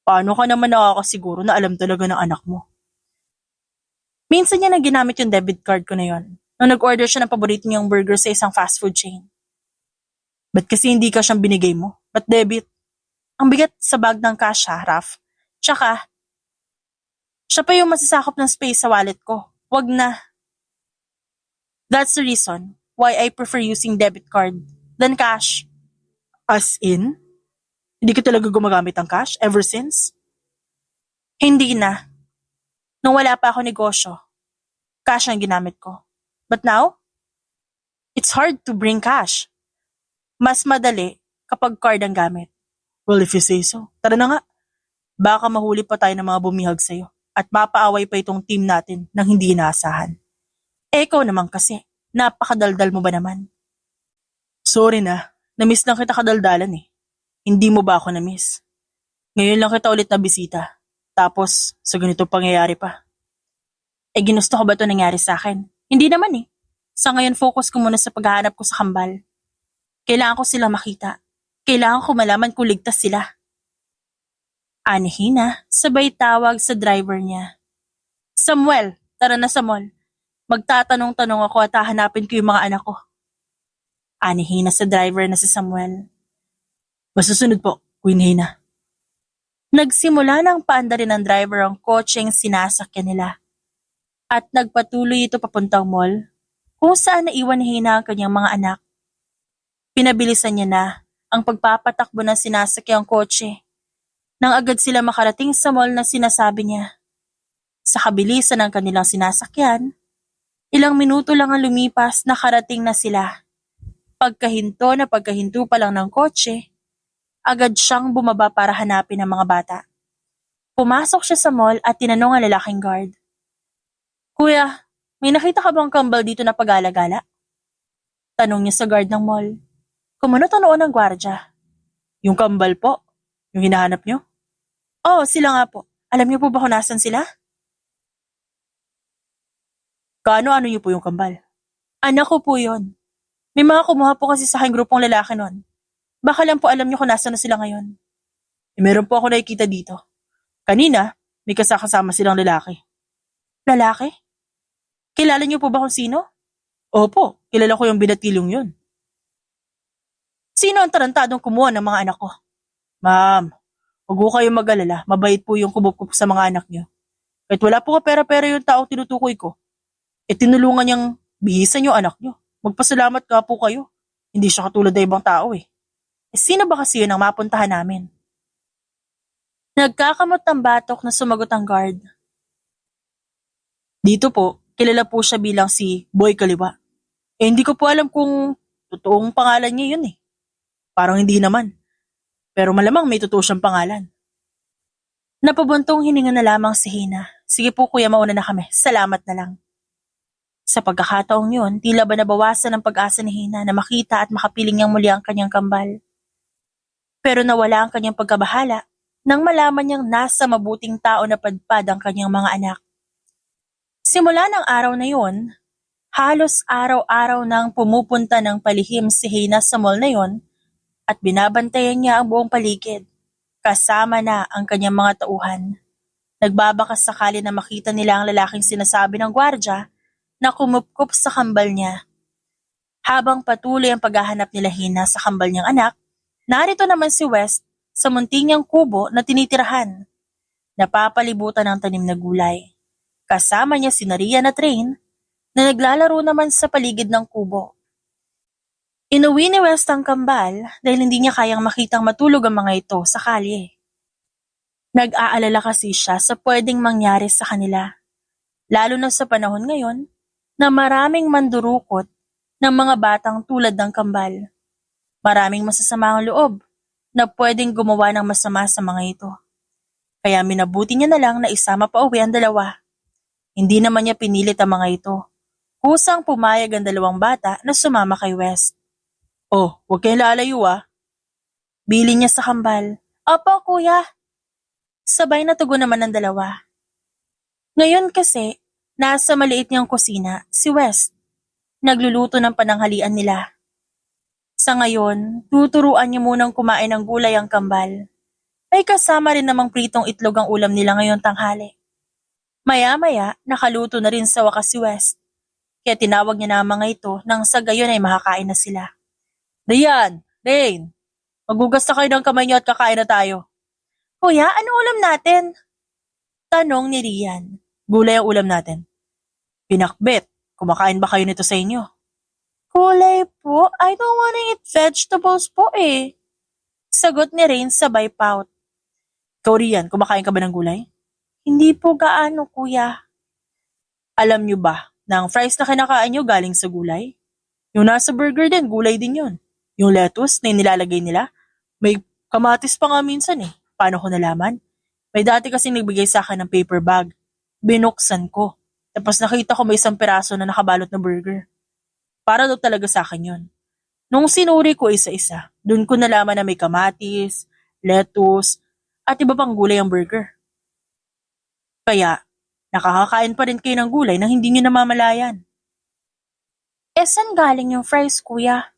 Paano ka naman nakakasiguro na alam talaga ng anak mo? Minsan niya na ginamit yung debit card ko na yun nung nag-order siya ng paborito niyang burger sa isang fast food chain. Ba't kasi hindi ka siyang binigay mo? Ba't debit? Ang bigat sa bag ng cash Raf. Tsaka, siya pa yung masasakop ng space sa wallet ko. Wag na. That's the reason why I prefer using debit card than cash. As in? Hindi ka talaga gumagamit ng cash ever since? Hindi na. Nung wala pa ako negosyo, cash ang ginamit ko. But now, it's hard to bring cash. Mas madali kapag card ang gamit. Well, if you say so. Tara na nga. Baka mahuli pa tayo ng mga bumihag sa'yo at mapaaway pa itong team natin nang hindi inaasahan. Ikaw naman kasi, napakadaldal mo ba naman? Sorry na, namiss lang kita kadaldalan eh. Hindi mo ba ako namiss? Ngayon lang kita ulit na bisita. Tapos, sa ganito pangyayari pa. Ginusto ko ba ito nangyari sa akin? Hindi naman eh. Sa ngayon focus ko muna sa paghahanap ko sa kambal. Kailangan ko sila makita. Kailangan ko malaman kung ligtas sila. Ani Hina, sabay tawag sa driver niya. Samuel, tara na sa mall. Magtatanong-tanong ako at hahanapin ko yung mga anak ko. Ani Hina sa driver na si Samuel. Masusunod po, Queen Hina. Nagsimula ng paandarin ng driver ang kotseng sinasakyan nila. At nagpatuloy ito papuntang mall kung saan naiwan ni Hina ang kanyang mga anak. Pinabilisan niya na ang pagpapatakbo ng sinasakyang kotse nang agad sila makarating sa mall na sinasabi niya. Sa kabilisan ng kanilang sinasakyan, ilang minuto lang ang lumipas nakarating na sila. Pagkahinto pa lang ng kotse, agad siyang bumaba para hanapin ang mga bata. Pumasok siya sa mall at tinanong ang lalaking guard. Kuya, may nakita ka bang kambal dito na pag-alagala? Tanong niya sa guard ng mall. Kumunot ang noon ng gwardya. Yung kambal po? Yung hinahanap niyo? Oo, sila nga po. Alam niyo po ba kung nasan sila? Kaano-ano niyo po yung kambal? Anak ko po yun. May mga kumuha po kasi sa aking grupong lalaki nun. Baka lang po alam niyo kung nasan na sila ngayon. Meron po ako nakikita dito. Kanina, may kasakasama silang lalaki. Lalaki? Kilala niyo po ba kung sino? Opo, kilala ko yung binatilyong yun. Sino ang tarantadong kumuha ng mga anak ko? Ma'am, huwag ko kayong mag-alala, mabait po yung kumukup sa mga anak niyo. Kahit wala po ka pera-pera yung taong tinutukoy ko, tinulungan niyang bihisan yung anak niyo. Magpasalamat ka po kayo. Hindi siya katulad ng ibang tao eh. Sino ba kasi yun ang mapuntahan namin? Nagkakamot ng batok na sumagot ang guard. Dito po, kilala po siya bilang si Boy Kaliwa. Hindi ko po alam kung totoong pangalan niya yun eh. Parang hindi naman. Pero malamang may totoo siyang pangalan. Napabuntong hininga na lamang si Hina. Sige po kuya, mauna na kami. Salamat na lang. Sa pagkakataong yun, tila ba nabawasan ang pag-asa ni Hina na makita at makapiling niyang muli ang kanyang kambal. Pero nawala ang kanyang pagkabahala nang malaman niyang nasa mabuting tao na padpad ang kanyang mga anak. Simula ng araw na yun, halos araw-araw nang pumupunta ng palihim si Hina sa mall na yun at binabantayan niya ang buong paligid, kasama na ang kanyang mga tauhan. Nagbabakas sakali na makita nila ang lalaking sinasabi ng gwardya na kumupkup sa kambal niya. Habang patuloy ang paghahanap nila Hina sa kambal niyang anak, narito naman si West sa munting niyang kubo na tinitirahan. Napapalibutan ng tanim na gulay. Kasama niya si Rian at Rain na naglalaro naman sa paligid ng kubo. Inuwi ni West ang kambal dahil hindi niya kayang makitang matulog ang mga ito sa kalye. Nag-aalala kasi siya sa pwedeng mangyari sa kanila, lalo na sa panahon ngayon na maraming mandurukot ng mga batang tulad ng kambal. Maraming masasama ang loob na pwedeng gumawa ng masama sa mga ito. Kaya minabuti niya na lang na isama pa uwi ang dalawa. Hindi naman niya pinilit ang mga ito. Kusang pumayag ang dalawang bata na sumama kay West. Oh, huwag kayong lalayo ah. Bili niya sa kambal. Opo, kuya. Sabay na tugon naman ng dalawa. Ngayon kasi, nasa maliit niyang kusina, si West. Nagluluto ng pananghalian nila. Sa ngayon, tuturuan niya munang kumain ng gulay ang kambal. May kasama rin namang pritong itlog ang ulam nila ngayon tanghali. Maya-maya, nakaluto na rin sa wakas si West. Kaya tinawag niya na ang mga ito nang sa gayon ay makakain na sila. Rian, Rain, magugas na kayo ng kamay niyo at kakain na tayo. Kuya, ano ulam natin? Tanong ni Rian. Gulay ang ulam natin. Pinakbet, kumakain ba kayo nito sa inyo? Gulay po? I don't wanna eat vegetables po eh. Sagot ni Rain sabay pout. Ikaw Rian, kumakain ka ba ng gulay? Hindi po gaano kuya. Alam niyo ba na ang fries na kinakain niyo galing sa gulay? Yung nasa burger din, gulay din yun. Yung lettuce na nilalagay nila, may kamatis pa nga minsan eh. Paano ko nalaman? May dati kasing nagbigay sa akin ng paper bag. Binuksan ko. Tapos nakita ko may isang piraso na nakabalot na burger. Para daw talaga sa akin yun. Nung sinuri ko isa-isa, dun ko nalaman na may kamatis, lettuce, at iba pang gulay ang burger. Kaya, nakakakain pa rin kayo ng gulay nang hindi nyo namamalayan. Saan galing yung fries, kuya?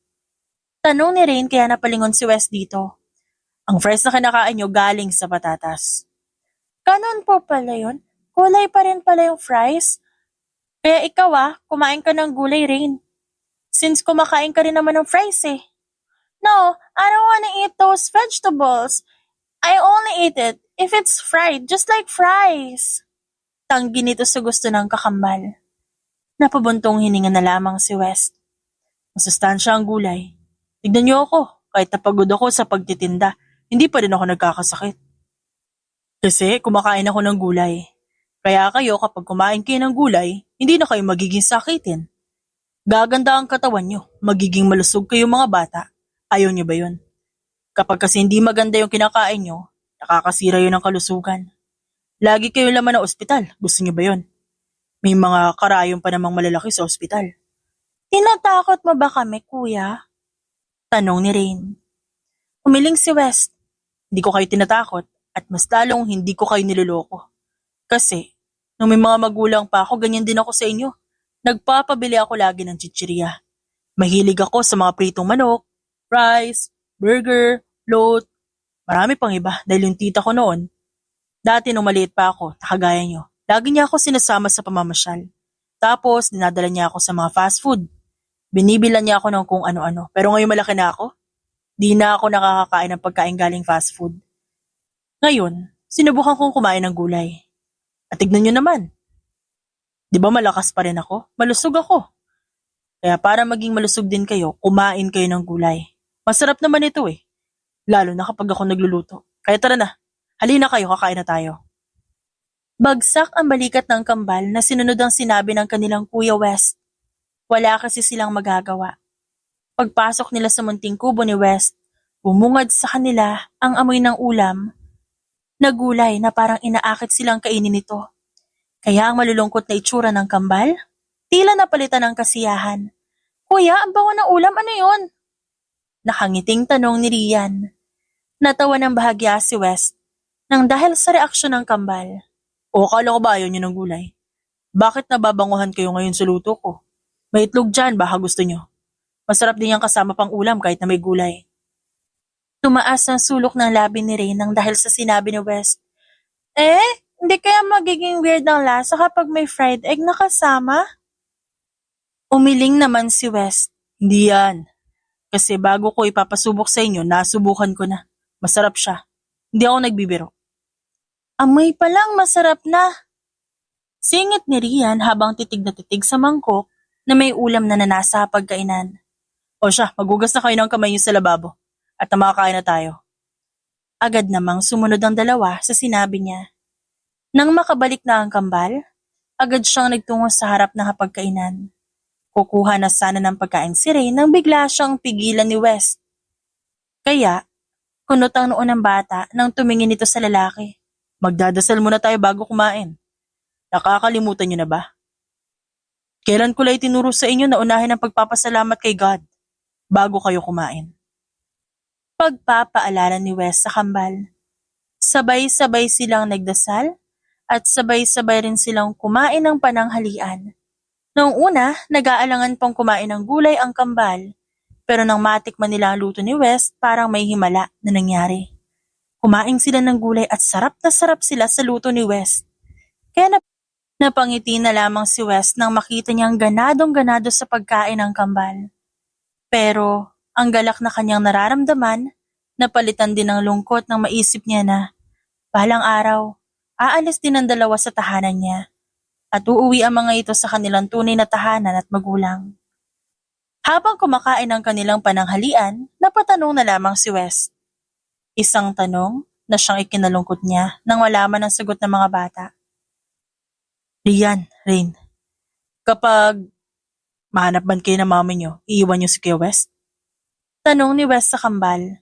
Tanong ni Rain kaya napalingon si West dito. Ang fries na kinakain nyo galing sa patatas. Ganon po pala yun? Gulay pa rin pala yung fries? Kaya ikaw kumain ka ng gulay, Rain. Since kumakain ka rin naman ng fries eh. No, I don't wanna eat those vegetables. I only eat it if it's fried, just like fries. Tanggi nito sa gusto ng kakambal. Napabuntong hininga na lamang si West. Masustansya ang gulay. Tignan niyo ako, kahit napagod ako sa pagtitinda, hindi pa rin ako nagkakasakit. Kasi kumakain ako ng gulay. Kaya kayo kapag kumain kayo ng gulay, hindi na kayo magiging sakitin. Gaganda ang katawan nyo, magiging malusog kayo mga bata. Ayaw niyo ba yun? Kapag kasi hindi maganda yung kinakain nyo, nakakasira yun ng kalusugan. Lagi kayo laman ng ospital, gusto niyo ba yun? May mga karayom pa namang malalaki sa ospital. Tinatakot mo ba kami, kuya? Tanong ni Rain. Umiling si West. Hindi ko kayo tinatakot at mas lalong hindi ko kayo niloloko. Kasi, nung may mga magulang pa ako, ganyan din ako sa inyo. Nagpapabili ako lagi ng chichirya. Mahilig ako sa mga pritong manok, rice, burger, float. Marami pang iba dahil yung tita ko noon. Dati nung maliit pa ako, nakagaya nyo, lagi niya ako sinasama sa pamamasyal. Tapos, dinadala niya ako sa mga fast food. Binibilan niya ako ng kung ano-ano. Pero ngayon malaki na ako, di na ako nakakakain ng pagkain galing fast food. Ngayon, sinubukan kong kumain ng gulay. At tignan niyo naman, di ba malakas pa rin ako? Malusog ako. Kaya para maging malusog din kayo, kumain kayo ng gulay. Masarap naman ito eh. Lalo na kapag ako nagluluto. Kaya tara na, halina kayo, kakain na tayo. Bagsak ang balikat ng kambal na sinunod ang sinabi ng kanilang Kuya West. Wala kasi silang magagawa. Pagpasok nila sa munting kubo ni West, bumungad sa kanila ang amoy ng ulam na gulay na parang inaakit silang kainin nito. Kaya ang malulungkot na itsura ng kambal, tila napalitan ng kasiyahan. Kuya, ang bango ng ulam, ano yon? Nakangiting tanong ni Rian. Natawa ng bahagya si West nang dahil sa reaksyon ng kambal. O akala ko ba ayaw niyo ng gulay? Bakit nababanguhan kayo ngayon sa luto ko? May itlog dyan, baka gusto niyo. Masarap din yung kasama pang ulam kahit na may gulay. Tumaas ang sulok ng labi ni Rain nang dahil sa sinabi ni West. Hindi kaya magiging weird ang lasa kapag may fried egg na kasama? Umiling naman si West. Hindi yan. Kasi bago ko ipapasubok sa inyo, nasubukan ko na. Masarap siya. Hindi ako nagbibiro. Amoy pa lang masarap na. Singit ni Rian habang titig na titig sa mangkok na may ulam na nanasa pagkainan. O siya, magugas na kayo ng kamay niyo sa lababo at makakain na tayo. Agad namang sumunod ang dalawa sa sinabi niya. Nang makabalik na ang kambal, agad siyang nagtungo sa harap ng hapagkainan. Kukuha na sana ng pagkain si Ray nang bigla siyang pigilan ni West. Kaya, kunot ang noon ng bata nang tumingin ito sa lalaki. Magdadasal muna tayo bago kumain. Nakakalimutan niyo na ba? Kailan ko lang itinuro sa inyo na unahin ang pagpapasalamat kay God bago kayo kumain? Pagpapaalala ni West sa kambal. Sabay-sabay silang nagdasal at sabay-sabay rin silang kumain ng pananghalian. Noong una, nag-aalangan pang kumain ng gulay ang kambal, pero nang matikman nila ang luto ni West, parang may himala na nangyari. Kumain sila ng gulay at sarap na sarap sila sa luto ni West. Kaya napangiti na lamang si West nang makita niyang ganadong-ganado sa pagkain ng kambal. Pero ang galak na kanyang nararamdaman, napalitan din ng lungkot nang maisip niya na, balang araw, aalis din ang dalawa sa tahanan niya. At uuwi ang mga ito sa kanilang tunay na tahanan at magulang. Habang kumakain ang kanilang pananghalian, napatanong na lamang si West. Isang tanong na siyang ikinalungkot niya nang malaman ang sagot ng mga bata. Rian, Rain, kapag mahanap man kayo ng mami niyo, iiwan niyo si Kuya West? Tanong ni West sa kambal.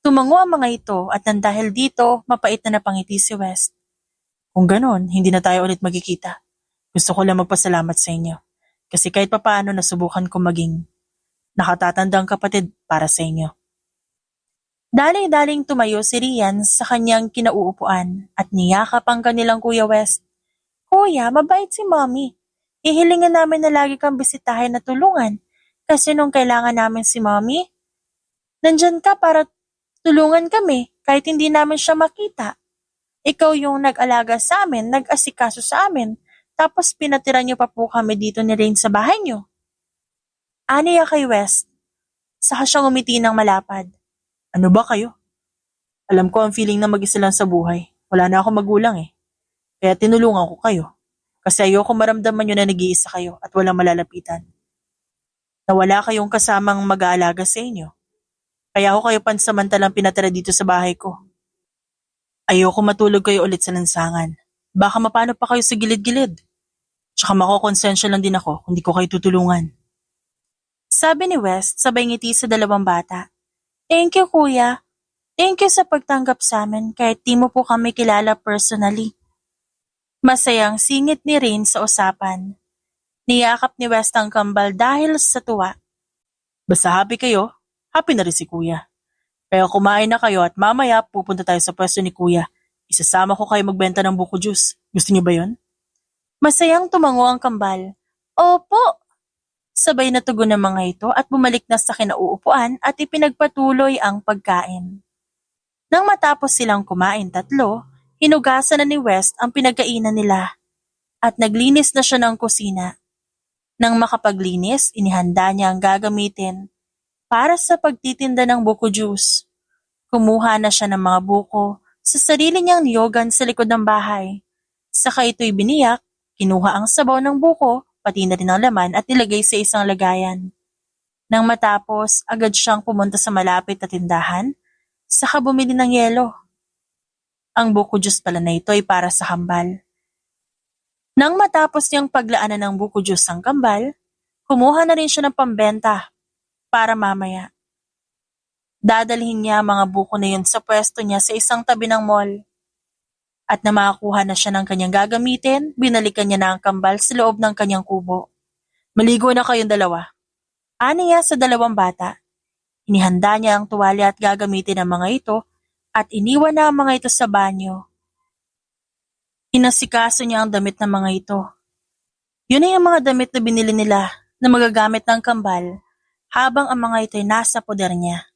Tumango ang mga ito at nang dahil dito, mapait na napangiti si West. Kung ganon, hindi na tayo ulit magkikita. Gusto ko lang magpasalamat sa inyo. Kasi kahit papaano nasubukan ko maging nakatatandang kapatid para sa inyo. Dali-daling tumayo si Rian sa kanyang kinauupuan at niyakap ang kanilang Kuya West. Kuya, mabait si Mommy. Ihilingan namin na lagi kang bisitahin na tulungan. Kasi nung kailangan namin si Mommy, nandyan ka para tulungan kami kahit hindi namin siya makita. Ikaw yung nag-alaga sa amin, nag-asikaso sa amin, tapos pinatira niyo pa po kami dito ni Rain sa bahay niyo. Aniya kay West. Saka siyang umiti ng malapad. Ano ba kayo? Alam ko ang feeling na mag-isa lang sa buhay. Wala na akong magulang eh. Kaya tinulungan ko kayo. Kasi ayoko maramdaman nyo na nag-iisa kayo at walang malalapitan. Na wala kayong kasamang mag-aalaga sa inyo. Kaya ako kayo pansamantalang pinatira dito sa bahay ko. Ayoko matulog kayo ulit sa lansangan. Baka mapano pa kayo sa gilid-gilid. Tsaka makokonsensya lang din ako kung di ko kayo tutulungan. Sabi ni West sabay ngiti sa dalawang bata. Thank you, Kuya. Thank you sa pagtanggap sa amin kahit di mo po kami kilala personally. Masayang singit ni Rain sa usapan. Niyakap ni West ang kambal dahil sa tuwa. Basta happy kayo, happy na rin si Kuya. Kaya kumain na kayo at mamaya pupunta tayo sa pwesto ni Kuya. Isasama ko kayo magbenta ng buko juice. Gusto niyo ba yon? Masayang tumango ang kambal. Opo! Sabay na tugon ng mga ito at bumalik na sa kinauupuan at ipinagpatuloy ang pagkain. Nang matapos silang kumain tatlo, hinugasan na ni West ang pinagkainan nila at naglinis na siya ng kusina. Nang makapaglinis, inihanda niya ang gagamitin para sa pagtitinda ng buko juice. Kumuha na siya ng mga buko sa sarili niyang niyogan sa likod ng bahay. Saka ito'y biniyak, kinuha ang sabaw ng buko, pati na rin ang laman at nilagay sa isang lagayan. Nang matapos, agad siyang pumunta sa malapit na tindahan, saka bumili ng yelo. Ang buko juice pala na ito ay para sa kambal. Nang matapos niyang paglaanan ng buko juice ang kambal, kumuha na rin siya ng pambenta para mamaya. Dadalhin niya ang mga buko na yun sa pwesto niya sa isang tabi ng mall. At na makakuha na siya ng kanyang gagamitin, binalikan niya na ang kambal sa loob ng kanyang kubo. Maligo na kayong dalawa. Ani niya sa dalawang bata. Inihanda niya ang tuwalya at gagamitin ng mga ito at iniwan na ang mga ito sa banyo. Inasikaso niya ang damit ng mga ito. Yun ay ang mga damit na binili nila na magagamit ng kambal habang ang mga ito ay nasa poder niya.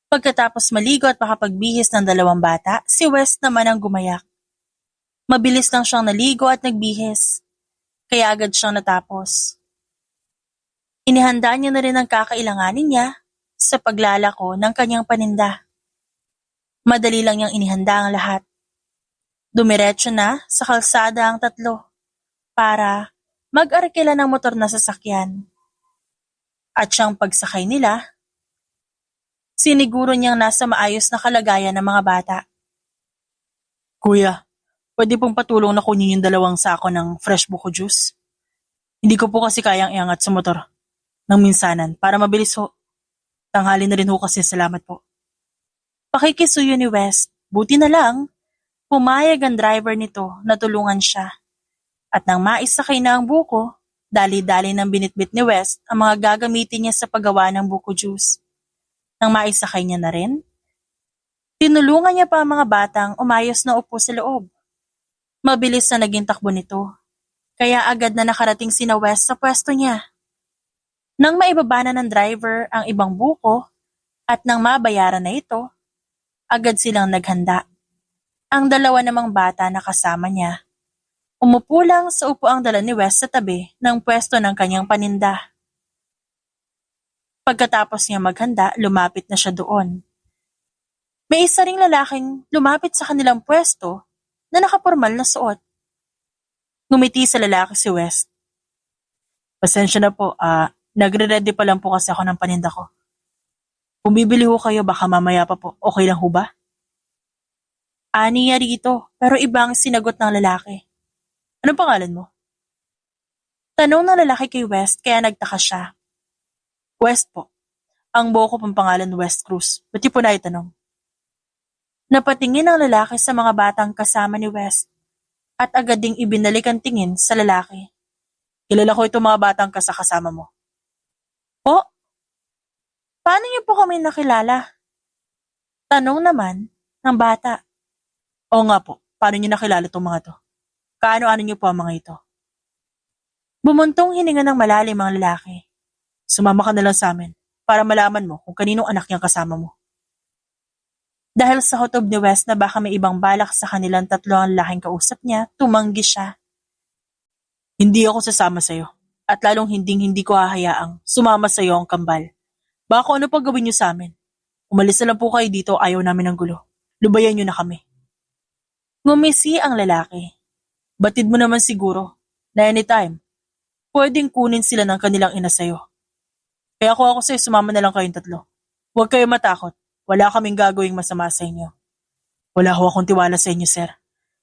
Pagkatapos maligo at makapagbihis ng dalawang bata, si West naman ang gumayak. Mabilis lang siyang naligo at nagbihis, kaya agad siyang natapos. Inihanda niya na rin ang kakailanganin niya sa paglalako ng kanyang paninda. Madali lang niyang inihanda ang lahat. Dumiretso na sa kalsada ang tatlo para mag-arkila ng motor na sasakyan. At siyang pagsakay nila, siniguro niyang nasa maayos na kalagayan ng mga bata. Kuya, pwede pong patulong na kunin yung 2 sako ng fresh buko juice? Hindi ko po kasi kayang iangat sa motor ng minsanan para mabilis ho. Tanghali na rin ho kasi, salamat po. Pakikisuyo ni West, buti na lang, pumayag ang driver nito na tulungan siya. At nang maisakay na ang buko, dali-dali nang binitbit ni West ang mga gagamitin niya sa paggawa ng buko juice. Nang maisakay niya na rin, tinulungan niya pa ang mga batang umayos na upo sa loob. Mabilis na naging takbo nito, kaya agad na nakarating sina West sa pwesto niya. Nang maibaba na ng driver ang ibang buko at nang mabayaran na ito, agad silang naghanda. Ang 2 namang bata na kasama niya, umupo lang sa upuang dala ni West sa tabi ng pwesto ng kanyang paninda. Pagkatapos niya maghanda, lumapit na siya doon. May isa ring lalaking lumapit sa kanilang pwesto na nakapormal na suot. Ngumiti sa lalaki si West. Pasensya na po, nagre-ready pa lang po kasi ako ng paninda ko. Kung bibili ho kayo, baka mamaya pa po. Okay lang ho ba? Ani niya rito, pero iba ang sinagot ng lalaki. Anong pangalan mo? Tanong ng lalaki kay West kaya nagtaka siya. West po. Ang buo ko pang pangalan West Cruz. Ba't di po na itanong? Napatingin ang lalaki sa mga batang kasama ni West at agad ding ibinalik ang tingin sa lalaki. Kilala ko itong mga batang kasama mo. O? Paano niyo po kami nakilala? Tanong naman ng bata. Oo nga po, paano niyo nakilala itong mga to? Kaano-ano niyo po ang mga ito? Bumuntong hininga ng malalim ang lalaki. Sumama ka na lang sa amin para malaman mo kung kaninong anak niyang kasama mo. Dahil sa hutob ni West na baka may ibang balak sa kanilang 3 ang lalaking kausap niya, tumanggi siya. Hindi ako sasama sa'yo at lalong hindi ko hahayaang sumama sa'yo ang kambal. Baka kung ano pag gawin niyo sa amin. Umalis na lang po kayo dito, ayaw namin ng gulo. Lubayan niyo na kami. Ngumisi ang lalaki. Batid mo naman siguro na anytime, pwedeng kunin sila ng kanilang ina sa'yo. Kaya kung ako sa'yo, sumama na lang kayong 3. Huwag kayo matakot. Wala kaming gagawing masama sa inyo. Wala ho akong tiwala sa inyo, sir.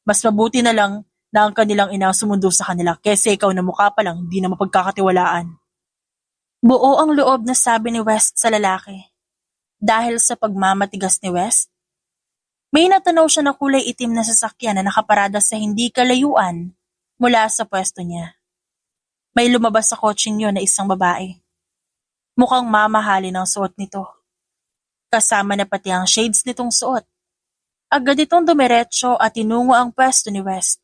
Mas mabuti na lang na ang kanilang ina sumundo sa kanila kaysa ikaw na mukha pa lang hindi na mapagkakatiwalaan. Buo ang loob na sabi ni West sa lalaki. Dahil sa pagmamatigas ni West, may natanaw siya na kulay itim na sasakyan na nakaparada sa hindi kalayuan mula sa pwesto niya. May lumabas sa kotseng yun na isang babae. Mukhang mamahalin ang suot nito. Kasama na pati ang shades nitong suot. Agad itong dumiretso at tinungo ang pwesto ni West.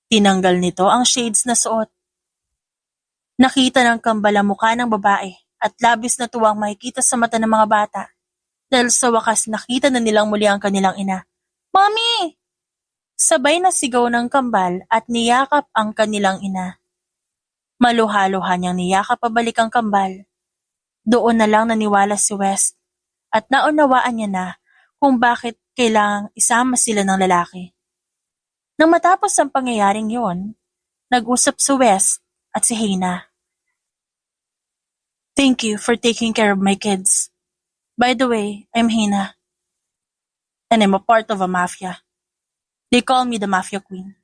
Tinanggal nito ang shades na suot. Nakita ng kambal ang mukha ng babae at labis na tuwang makikita sa mata ng mga bata dahil sa wakas nakita na nilang muli ang kanilang ina. Mommy! Sabay na sigaw ng kambal at niyakap ang kanilang ina. Maluha-luha niyang niyakap pabalik ang kambal. Doon na lang naniwala si West at naunawaan niya na kung bakit kailangang isama sila ng lalaki. Nang matapos ang pangyayaring yon, nag-usap si West at si Hina. Thank you for taking care of my kids. By the way, I'm Hina. And I'm a part of a mafia. They call me the Mafia Queen.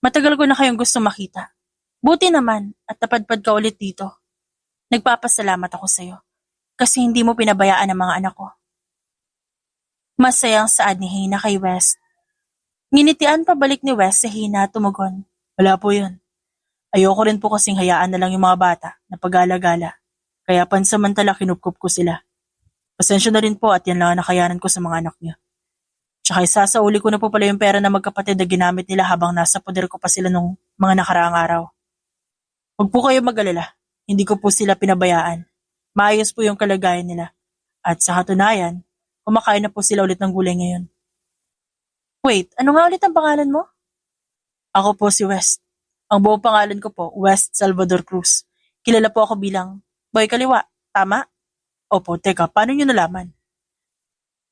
Matagal ko na kayong gusto makita. Buti naman at napadpad ka ulit dito. Nagpapasalamat ako sa'yo kasi hindi mo pinabayaan ang mga anak ko. Masayang saad ni Hina kay West. Nginitian pabalik ni West si Hina at tumugon. Wala po yun. Ayoko rin po kasing hayaan na lang yung mga bata na pag-alagala. Kaya pansamantala kinupkup ko sila. Pasensya na rin po at yan lang ang nakayanan ko sa mga anak niya. Tsaka isasauli ko na po pala yung pera na magkapatid na ginamit nila habang nasa poder ko pa sila nung mga nakaraang araw. Huwag po kayo mag-alala. Hindi ko po sila pinabayaan. Maayos po yung kalagayan nila. At sa katunayan, kumakain na po sila ulit ng gulay ngayon. Wait, ano nga ulit ang pangalan mo? Ako po si West. Ang buong pangalan ko po, West Salvador Cruz. Kilala po ako bilang Boy Kaliwa. Tama? Opo, teka, paano nyo nalaman?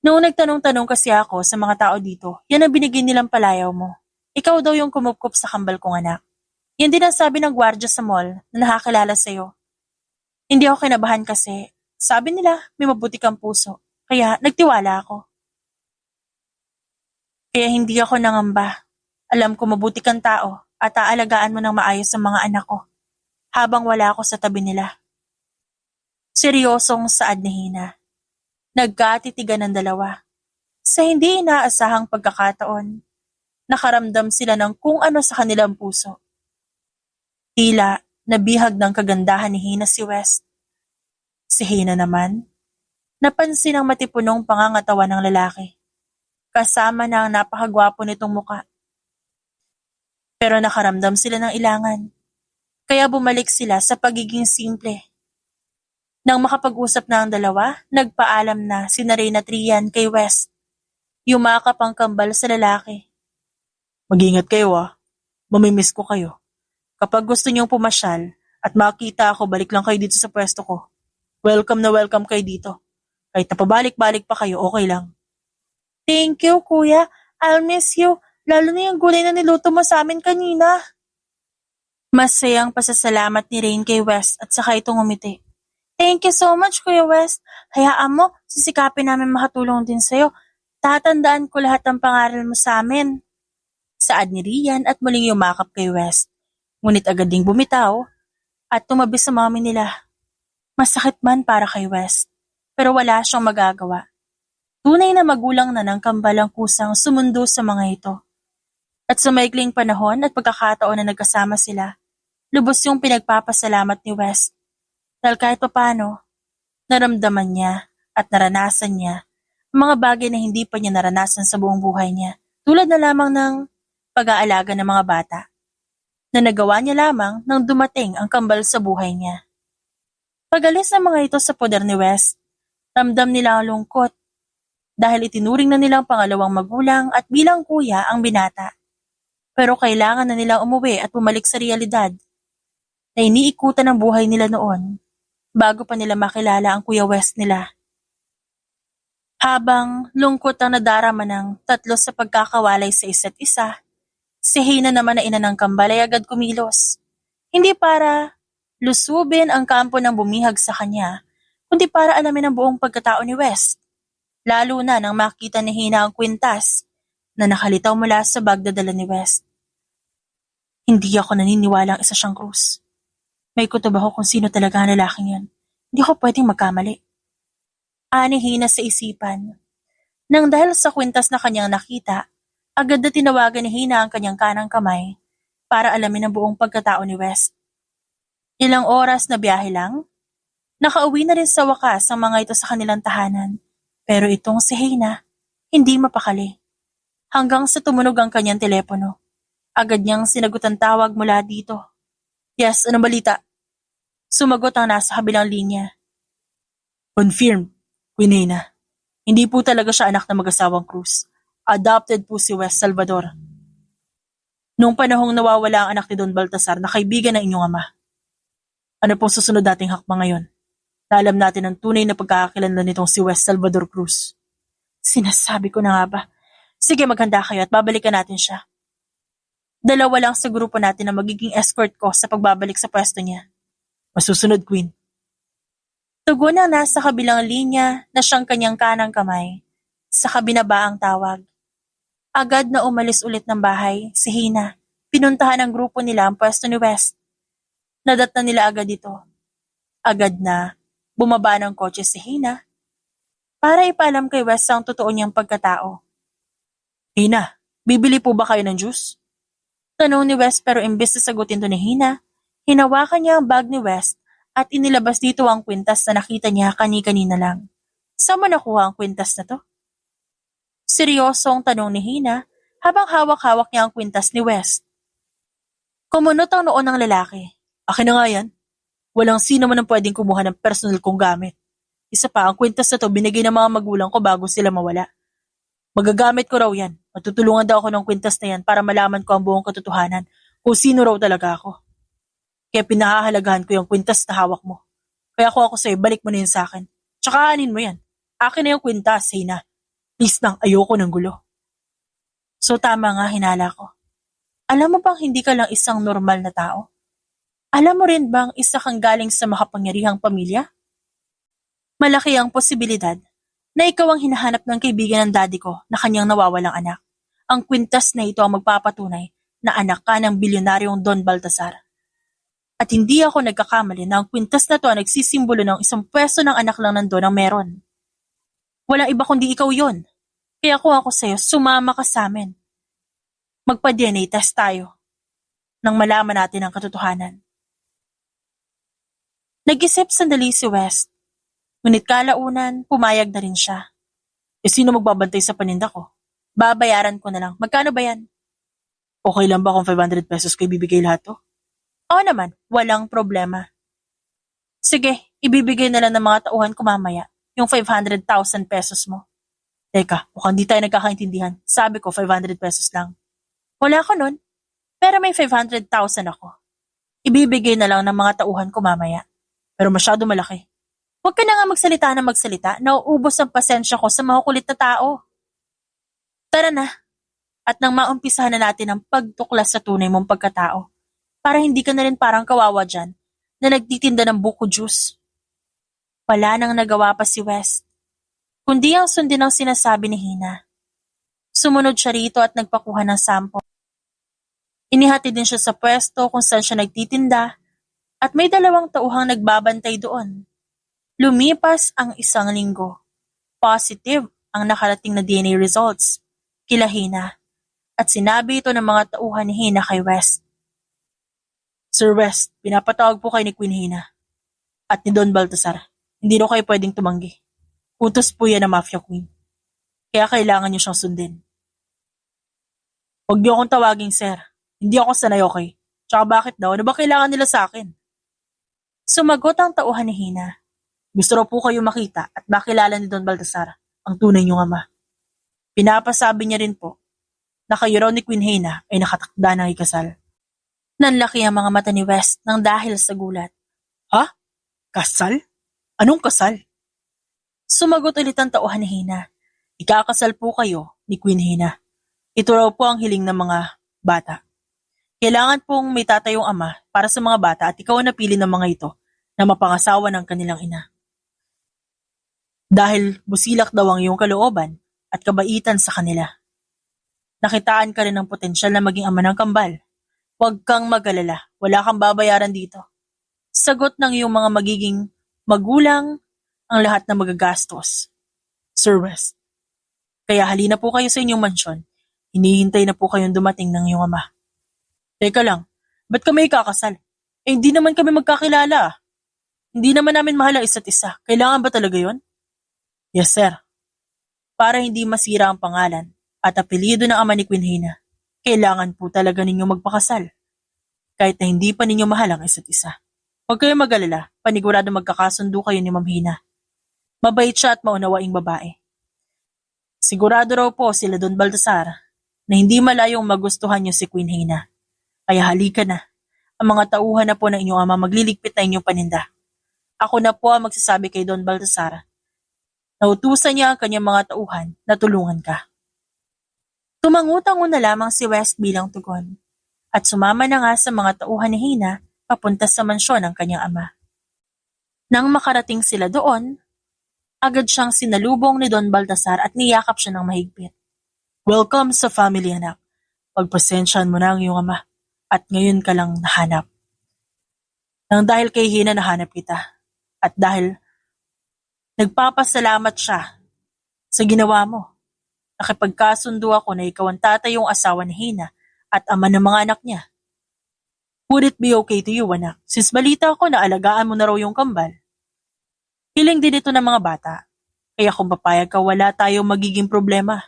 Noong nagtanong-tanong kasi ako sa mga tao dito, yan ang binigay nilang palayaw mo. Ikaw daw yung kumupkup sa kambal kong anak. Yan din ang sabi ng gwardya sa mall na nakakilala sa'yo. Hindi ako kinabahan kasi, sabi nila may mabuti kang puso, kaya nagtiwala ako. Kaya hindi ako nangamba. Alam ko mabuti kang tao at aalagaan mo ng maayos ang mga anak ko habang wala ako sa tabi nila. Seryosong saad ni Hina. Nagkatitigan ng dalawa. Sa hindi inaasahang pagkakataon, nakaramdam sila ng kung ano sa kanilang puso. Tila nabihag ng kagandahan ni Hina si West. Si Hina naman, napansin ang matipunong pangangatawan ng lalaki. Kasama na ang napakagwapo nitong muka. Pero nakaramdam sila ng ilangan. Kaya bumalik sila sa pagiging simple. Nang makapag-usap na ang dalawa, nagpaalam na sina Reyna at Rian kay West. Yumakap ang kambal sa lalaki. Mag-ingat kayo mamimiss ko kayo. Kapag gusto niyong pumasyal at makita ako, balik lang kayo dito sa pwesto ko. Welcome na welcome kayo dito. Kahit napabalik-balik pa kayo, okay lang. Thank you, kuya. I'll miss you. Lalo na yung gulay na niluto mo sa amin kanina. Masayang pasasalamat ni Rain kay West at saka itong umiti. Thank you so much, Kuya West. Hayaan mo, sisikapin namin makatulong din sa'yo. Tatandaan ko lahat ng pangaral mo sa amin. Saad ni Rian at muling yumakap kay West. Ngunit agad ding bumitaw at tumabi sa mami nila. Masakit man para kay West, pero wala siyang magagawa. Tunay na magulang na ng kambalang kusang sumundo sa mga ito. At sa maikling panahon at pagkakataon na nagkasama sila, lubos yung pinagpapasalamat ni West. Dahil kahit papano, naramdaman niya at naranasan niya ang mga bagay na hindi pa niya naranasan sa buong buhay niya, tulad na lamang ng pag-aalaga ng mga bata, na nagawa niya lamang nang dumating ang kambal sa buhay niya. Pag-alis ng mga ito sa poder ni West, ramdam nila ang lungkot dahil itinuring na nilang pangalawang magulang at bilang kuya ang binata. Pero kailangan na nilang umuwi at bumalik sa realidad na iniikutan ng buhay nila noon bago pa nila makilala ang Kuya West nila. Habang lungkot ang nadarama ng tatlo sa pagkakawalay sa isa't isa, si Hina naman na ina ng kambal ay agad kumilos. Hindi para lusubin ang kampo ng bumihag sa kanya, kundi para alamin ang buong pagkatao ni West. Lalo na nang makita ni Hina ang kwintas na nakalitaw mula sa bagdadala ni West. Hindi ako naniniwala ang isa siyang krus. May kutob ako kung sino talaga ang lalaking yun. Hindi ako pwedeng magkamali. Ani Hina sa isipan. Nang dahil sa kwintas na kanyang nakita, agad na tinawagan ni Hina ang kanyang kanang kamay para alamin ang buong pagkatao ni West. Ilang oras na biyahe lang, nakauwi na rin sa wakas ang mga ito sa kanilang tahanan. Pero itong si Hina, hindi mapakali. Hanggang sa tumunog ang kanyang telepono. Agad niyang sinagot ang tawag mula dito. Yes, anong balita? Sumagot ang nasa kabilang linya. Confirm, Queen Hina. Hindi po talaga siya anak ng mag-asawang Cruz. Adopted po si West Salvador. Noong panahong nawawala ang anak ni Don Baltasar na kaibigan ng inyong ama. Ano pong susunod nating hakbang ngayon? Na alam natin ang tunay na pagkakakilanlan nitong si West Salvador Cruz. Sinasabi ko na nga ba? Sige, maghanda kayo at babalikan natin siya. Dalawa lang sa grupo natin na magiging escort ko sa pagbabalik sa pwesto niya. Masusunod, Queen. Tugon ang nasa kabilang linya na siyang kanyang kanang kamay. Sa kabinabaang tawag. Agad na umalis ulit ng bahay si Hina. Pinuntahan ng grupo nila ang pwesto ni West. Nadatnan nila agad ito. Agad na bumaba ng kotse si Hina para ipaalam kay West ang totoo niyang pagkatao. Hina, bibili po ba kayo ng juice? Tanong ni West pero imbes na sagutin to ni Hina, hinawakan niya ang bag ni West at inilabas dito ang kwintas na nakita niya kani-kanina lang. Saan mo nakuha ang kwintas na to? Seryosong tanong ni Hina habang hawak-hawak niya ang kwintas ni West. Kumunot ang noon ng lalaki. Akin na nga yan. Walang sino man ang pwedeng kumuha ng personal kong gamit. Isa pa, ang kwintas na to binigay ng mga magulang ko bago sila mawala. Magagamit ko raw yan. Matutulungan daw ako ng kwintas na yan para malaman ko ang buong katotohanan kung sino raw talaga ako. Kaya pinahahalagahan ko yung kwintas na hawak mo. Kaya ako sa'yo, balik mo na yun sa akin. Tsaka anin mo yan. Akin na yung kwintas, Hina. Please lang, ayoko ng gulo. So tama nga, hinala ko. Alam mo bang hindi ka lang isang normal na tao? Alam mo rin bang isa kang galing sa makapangyarihang pamilya? Malaki ang posibilidad na ikaw ang hinahanap ng kaibigan ng daddy ko na kanyang nawawalang anak. Ang kwintas na ito ang magpapatunay na anak ka ng bilyonaryong Don Baltasar. At hindi ako nagkakamali na ang kwintas na ito ang nagsisimbolo ng isang pwesto ng anak lang ng Don ang meron. Walang iba kundi ikaw yon. Kaya kung ako sa'yo, sumama ka sa amin. Magpa-DNA test tayo nang malaman natin ang katotohanan. Nag-isip sandali si West. Ngunit kalaunan, pumayag na rin siya. Sino magbabantay sa paninda ko? Babayaran ko na lang. Magkano ba yan? Okay lang ba kung 500 pesos ko ibibigay lahat to? Oo naman, walang problema. Sige, ibibigay na lang ng mga tauhan ko mamaya yung 500,000 pesos mo. Teka, mukhang di tayo nagkakaintindihan. Sabi ko 500 pesos lang. Wala ko nun, pero may 500,000 ako. Ibibigay na lang ng mga tauhan ko mamaya. Pero masyado malaki. Huwag ka na nga magsalita, nauubos ang pasensya ko sa makukulit na tao. Tara na, at nang maumpisahan na natin ang pagtuklas sa tunay mong pagkatao, para hindi ka na rin parang kawawa dyan na nagtitinda ng buko juice. Wala nang nagawa pa si West, kundi ang sundin ang sinasabi ni Hina. Sumunod siya rito at nagpakuha ng sample. Inihatid din siya sa pwesto kung saan siya nagtitinda at may 2 tauhang nagbabantay doon. Lumipas ang 1 linggo. Positive ang nakarating na DNA results kila Hina at sinabi ito ng mga tauhan ni Hina kay West. Sir West, pinapatawag po kayo ni Queen Hina at ni Don Baltasar. Hindi raw kayo pwedeng tumanggi. Utos po yan ng Mafia Queen. Kaya kailangan niyo siyang sundin. Huwag niyo akong tawaging sir. Hindi ako sanay, okay? Tsaka bakit daw? Ano ba kailangan nila sa akin? Sumagot ang tauhan ni Hina. Gusto raw po kayo makita at makilala ni Don Baltasar, ang tunay niyong ama. Pinapasabi niya rin po na kayo raw ni Queen Hina ay nakatakda ng ikasal. Nanlaki ang mga mata ni West nang dahil sa gulat. Ha? Kasal? Anong kasal? Sumagot ulit ang tauhan ni Hina. Ikakasal po kayo ni Queen Hina. Ito raw po ang hiling ng mga bata. Kailangan pong may tatayong ama para sa mga bata at ikaw ang napili ng mga ito na mapangasawa ng kanilang ina. Dahil busilak daw ang iyong kalooban at kabaitan sa kanila. Nakitaan ka rin ng potensyal na maging ama ng kambal. Huwag kang mag-alala, wala kang babayaran dito. Sagot ng iyong mga magiging magulang ang lahat ng magagastos. Sir West, kaya halina po kayo sa inyong mansyon. Hinihintay na po kayong dumating ng iyong ama. Teka lang, ba't kami ikakasal? Hindi naman kami magkakilala. Hindi naman namin mahal ang isa't isa. Kailangan ba talaga yon? Yes, sir. Para hindi masira ang pangalan at apelyido ng ama ni Queen Hina, kailangan po talaga ninyong magpakasal. Kahit na hindi pa ninyo mahal ang isa't isa. Huwag kayong mag-alala, panigurado magkakasundo kayo ni Ma'am Hina. Mabait siya at maunawaing babae. Sigurado raw po sila Don Baltasar na hindi malayong magustuhan niyo si Queen Hina. Kaya halika na Ang mga tauhan na po ng inyong ama magliligpit na inyong paninda. Ako na po ang magsasabi kay Don Baltasar. Nautusan niya ang kanyang mga tauhan na tulungan ka. Tumangutang na lamang si West bilang tugon at sumama na nga sa mga tauhan ni Hina papunta sa mansyon ng kanyang ama. Nang makarating sila doon, agad siyang sinalubong ni Don Baltasar at niyakap siya ng mahigpit. Welcome sa family, anak. Pagpasensyahan mo na ang iyong ama at ngayon ka lang nahanap. Nang dahil kay Hina nahanap kita at dahil nagpapasalamat siya sa ginawa mo. Nakipagkasundo ako na ikaw ang tatayong asawa ni Hina at ama ng mga anak niya. Would it be okay to you, anak? Since balita ko na alagaan mo na raw yung kambal. Hiling din ito ng mga bata. Kaya kung papayag ka, wala tayong magiging problema.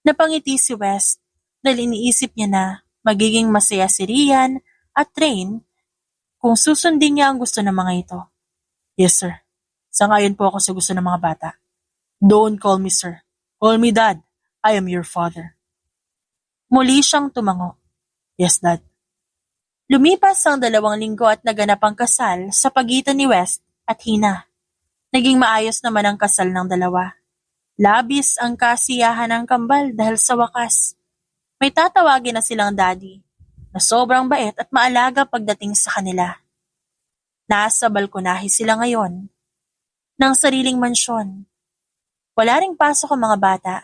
Napangiti si West dahil iniisip niya na magiging masaya si Rian at Rain kung susundin niya ang gusto ng mga ito. Yes, sir. Sangayon po ako sa gusto ng mga bata. Don't call me sir. Call me dad. I am your father. Muli siyang tumango. Yes, dad. Lumipas ang 2 linggo at naganap ang kasal sa pagitan ni West at Hina. Naging maayos naman ang kasal ng dalawa. Labis ang kasiyahan ng kambal dahil sa wakas. May tatawagin na silang daddy na sobrang bait at maalaga pagdating sa kanila. Nasa balkonahe sila ngayon ng sariling mansyon. Wala ring pasok ang mga bata,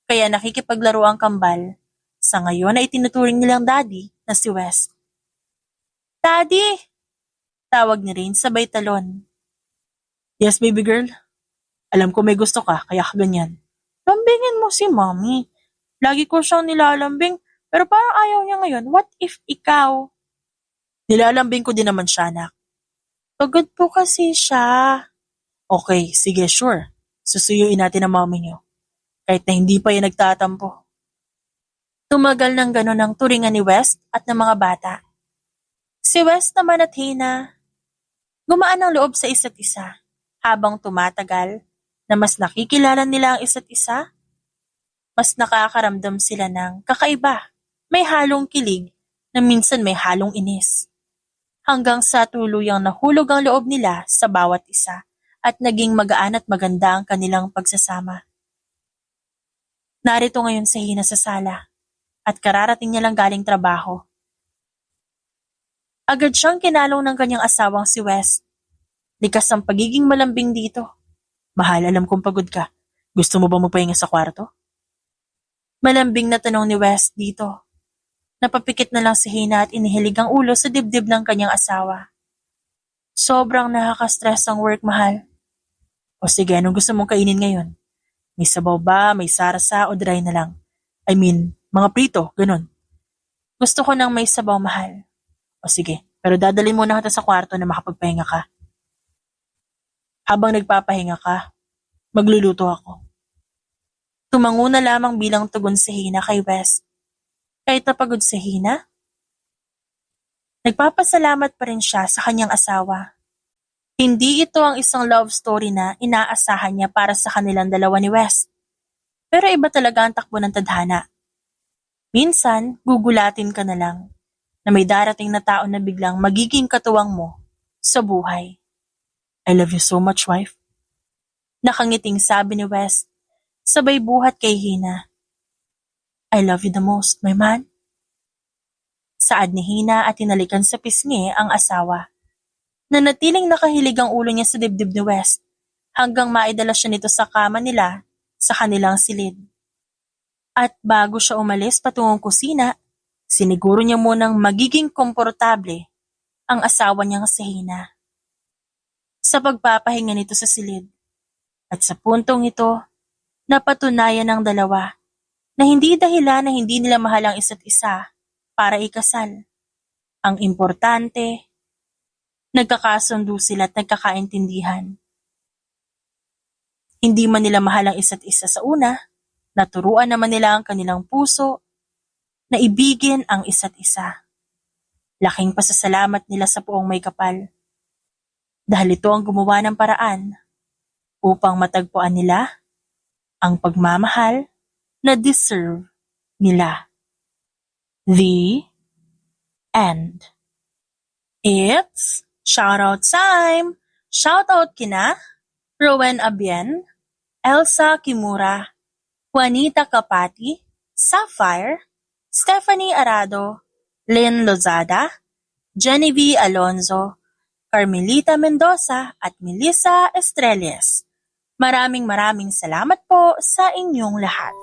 kaya nakikipaglaro ang kambal. Sa ngayon ay tinuturing nilang daddy na si West. Daddy! Tawag ni Rain sabay talon. Yes, baby girl. Alam ko may gusto ka, kaya ka ganyan. Lambingin mo si mommy. Lagi ko siyang nilalambing, pero parang ayaw niya ngayon. What if ikaw? Nilalambing ko din naman siya, anak. Pagod po kasi siya. Okay, sige, sure. Susuyuin natin ang mommy niyo. Kahit na hindi pa yan nagtatampo. Tumagal ng ganon ang turingan ni West at ng mga bata. Si West naman at Hina, gumaan ang loob sa isa't isa. Habang tumatagal, na mas nakikilala nila ang isa't isa, mas nakakaramdam sila ng kakaiba. May halong kilig na minsan may halong inis. Hanggang sa tuluyang nahulog ang loob nila sa bawat isa at naging magaan at maganda ang kanilang pagsasama. Narito ngayon si Hina sa sala at kararating niya lang galing trabaho. Agad siyang kinalong ng kanyang asawang si West. Likas ang pagiging malambing dito. Mahal, alam kong pagod ka. Gusto mo ba magpahinga sa kwarto? Malambing na tanong ni West dito. Napapikit na lang si Hina at inihilig ang ulo sa dibdib ng kanyang asawa. Sobrang nakaka-stress ang work, mahal. O sige, anong gusto mong kainin ngayon? May sabaw ba, may sarsa o dry na lang? I mean, mga prito, ganun. Gusto ko ng may sabaw, mahal. O sige, pero dadalhin muna kita sa kwarto na makapagpahinga ka. Habang nagpapahinga ka, magluluto ako. Tumango na lamang bilang tugon si Hina kay West. Kahit napagod si Hina, nagpapasalamat pa rin siya sa kanyang asawa. Hindi ito ang isang love story na inaasahan niya para sa kanilang dalawa ni West. Pero iba talaga ang takbo ng tadhana. Minsan, gugulatin ka na lang na may darating na tao na biglang magiging katuwang mo sa buhay. I love you so much, wife. Nakangiting sabi ni West, sabay buhat kay Hina. I love you the most, my man. Saad ni Hina at tinalikan sa pisngi ang asawa. Nanatiling nakahilig ang ulo niya sa dibdib ni West hanggang maidala siya nito sa kama nila sa kanilang silid. At bago siya umalis patungong kusina, siniguro niya munang magiging komportable ang asawa niyang si Hina. Sa pagpapahinga nito sa silid. At sa puntong ito, napatunayan ng dalawa na hindi dahilan na hindi nila mahal ang isa't isa para ikasal. Ang importante, nagkakasundo sila at nagkakaintindihan. Hindi man nila mahal ang isa't isa sa una, naturuan naman nila ang kanilang puso na ibigin ang isa't isa. Laking pasasalamat nila sa Poong May Kapal. Dahil ito ang gumawa ng paraan upang matagpuan nila ang pagmamahal na deserve nila. The End. It's shoutout time! Shoutout kina Rowen Abien, Elsa Kimura, Juanita Capati, Sapphire, Stephanie Arado, Lynn Lozada, Genevieve Alonzo, Carmelita Mendoza at Melissa Estrelles. Maraming salamat po sa inyong lahat.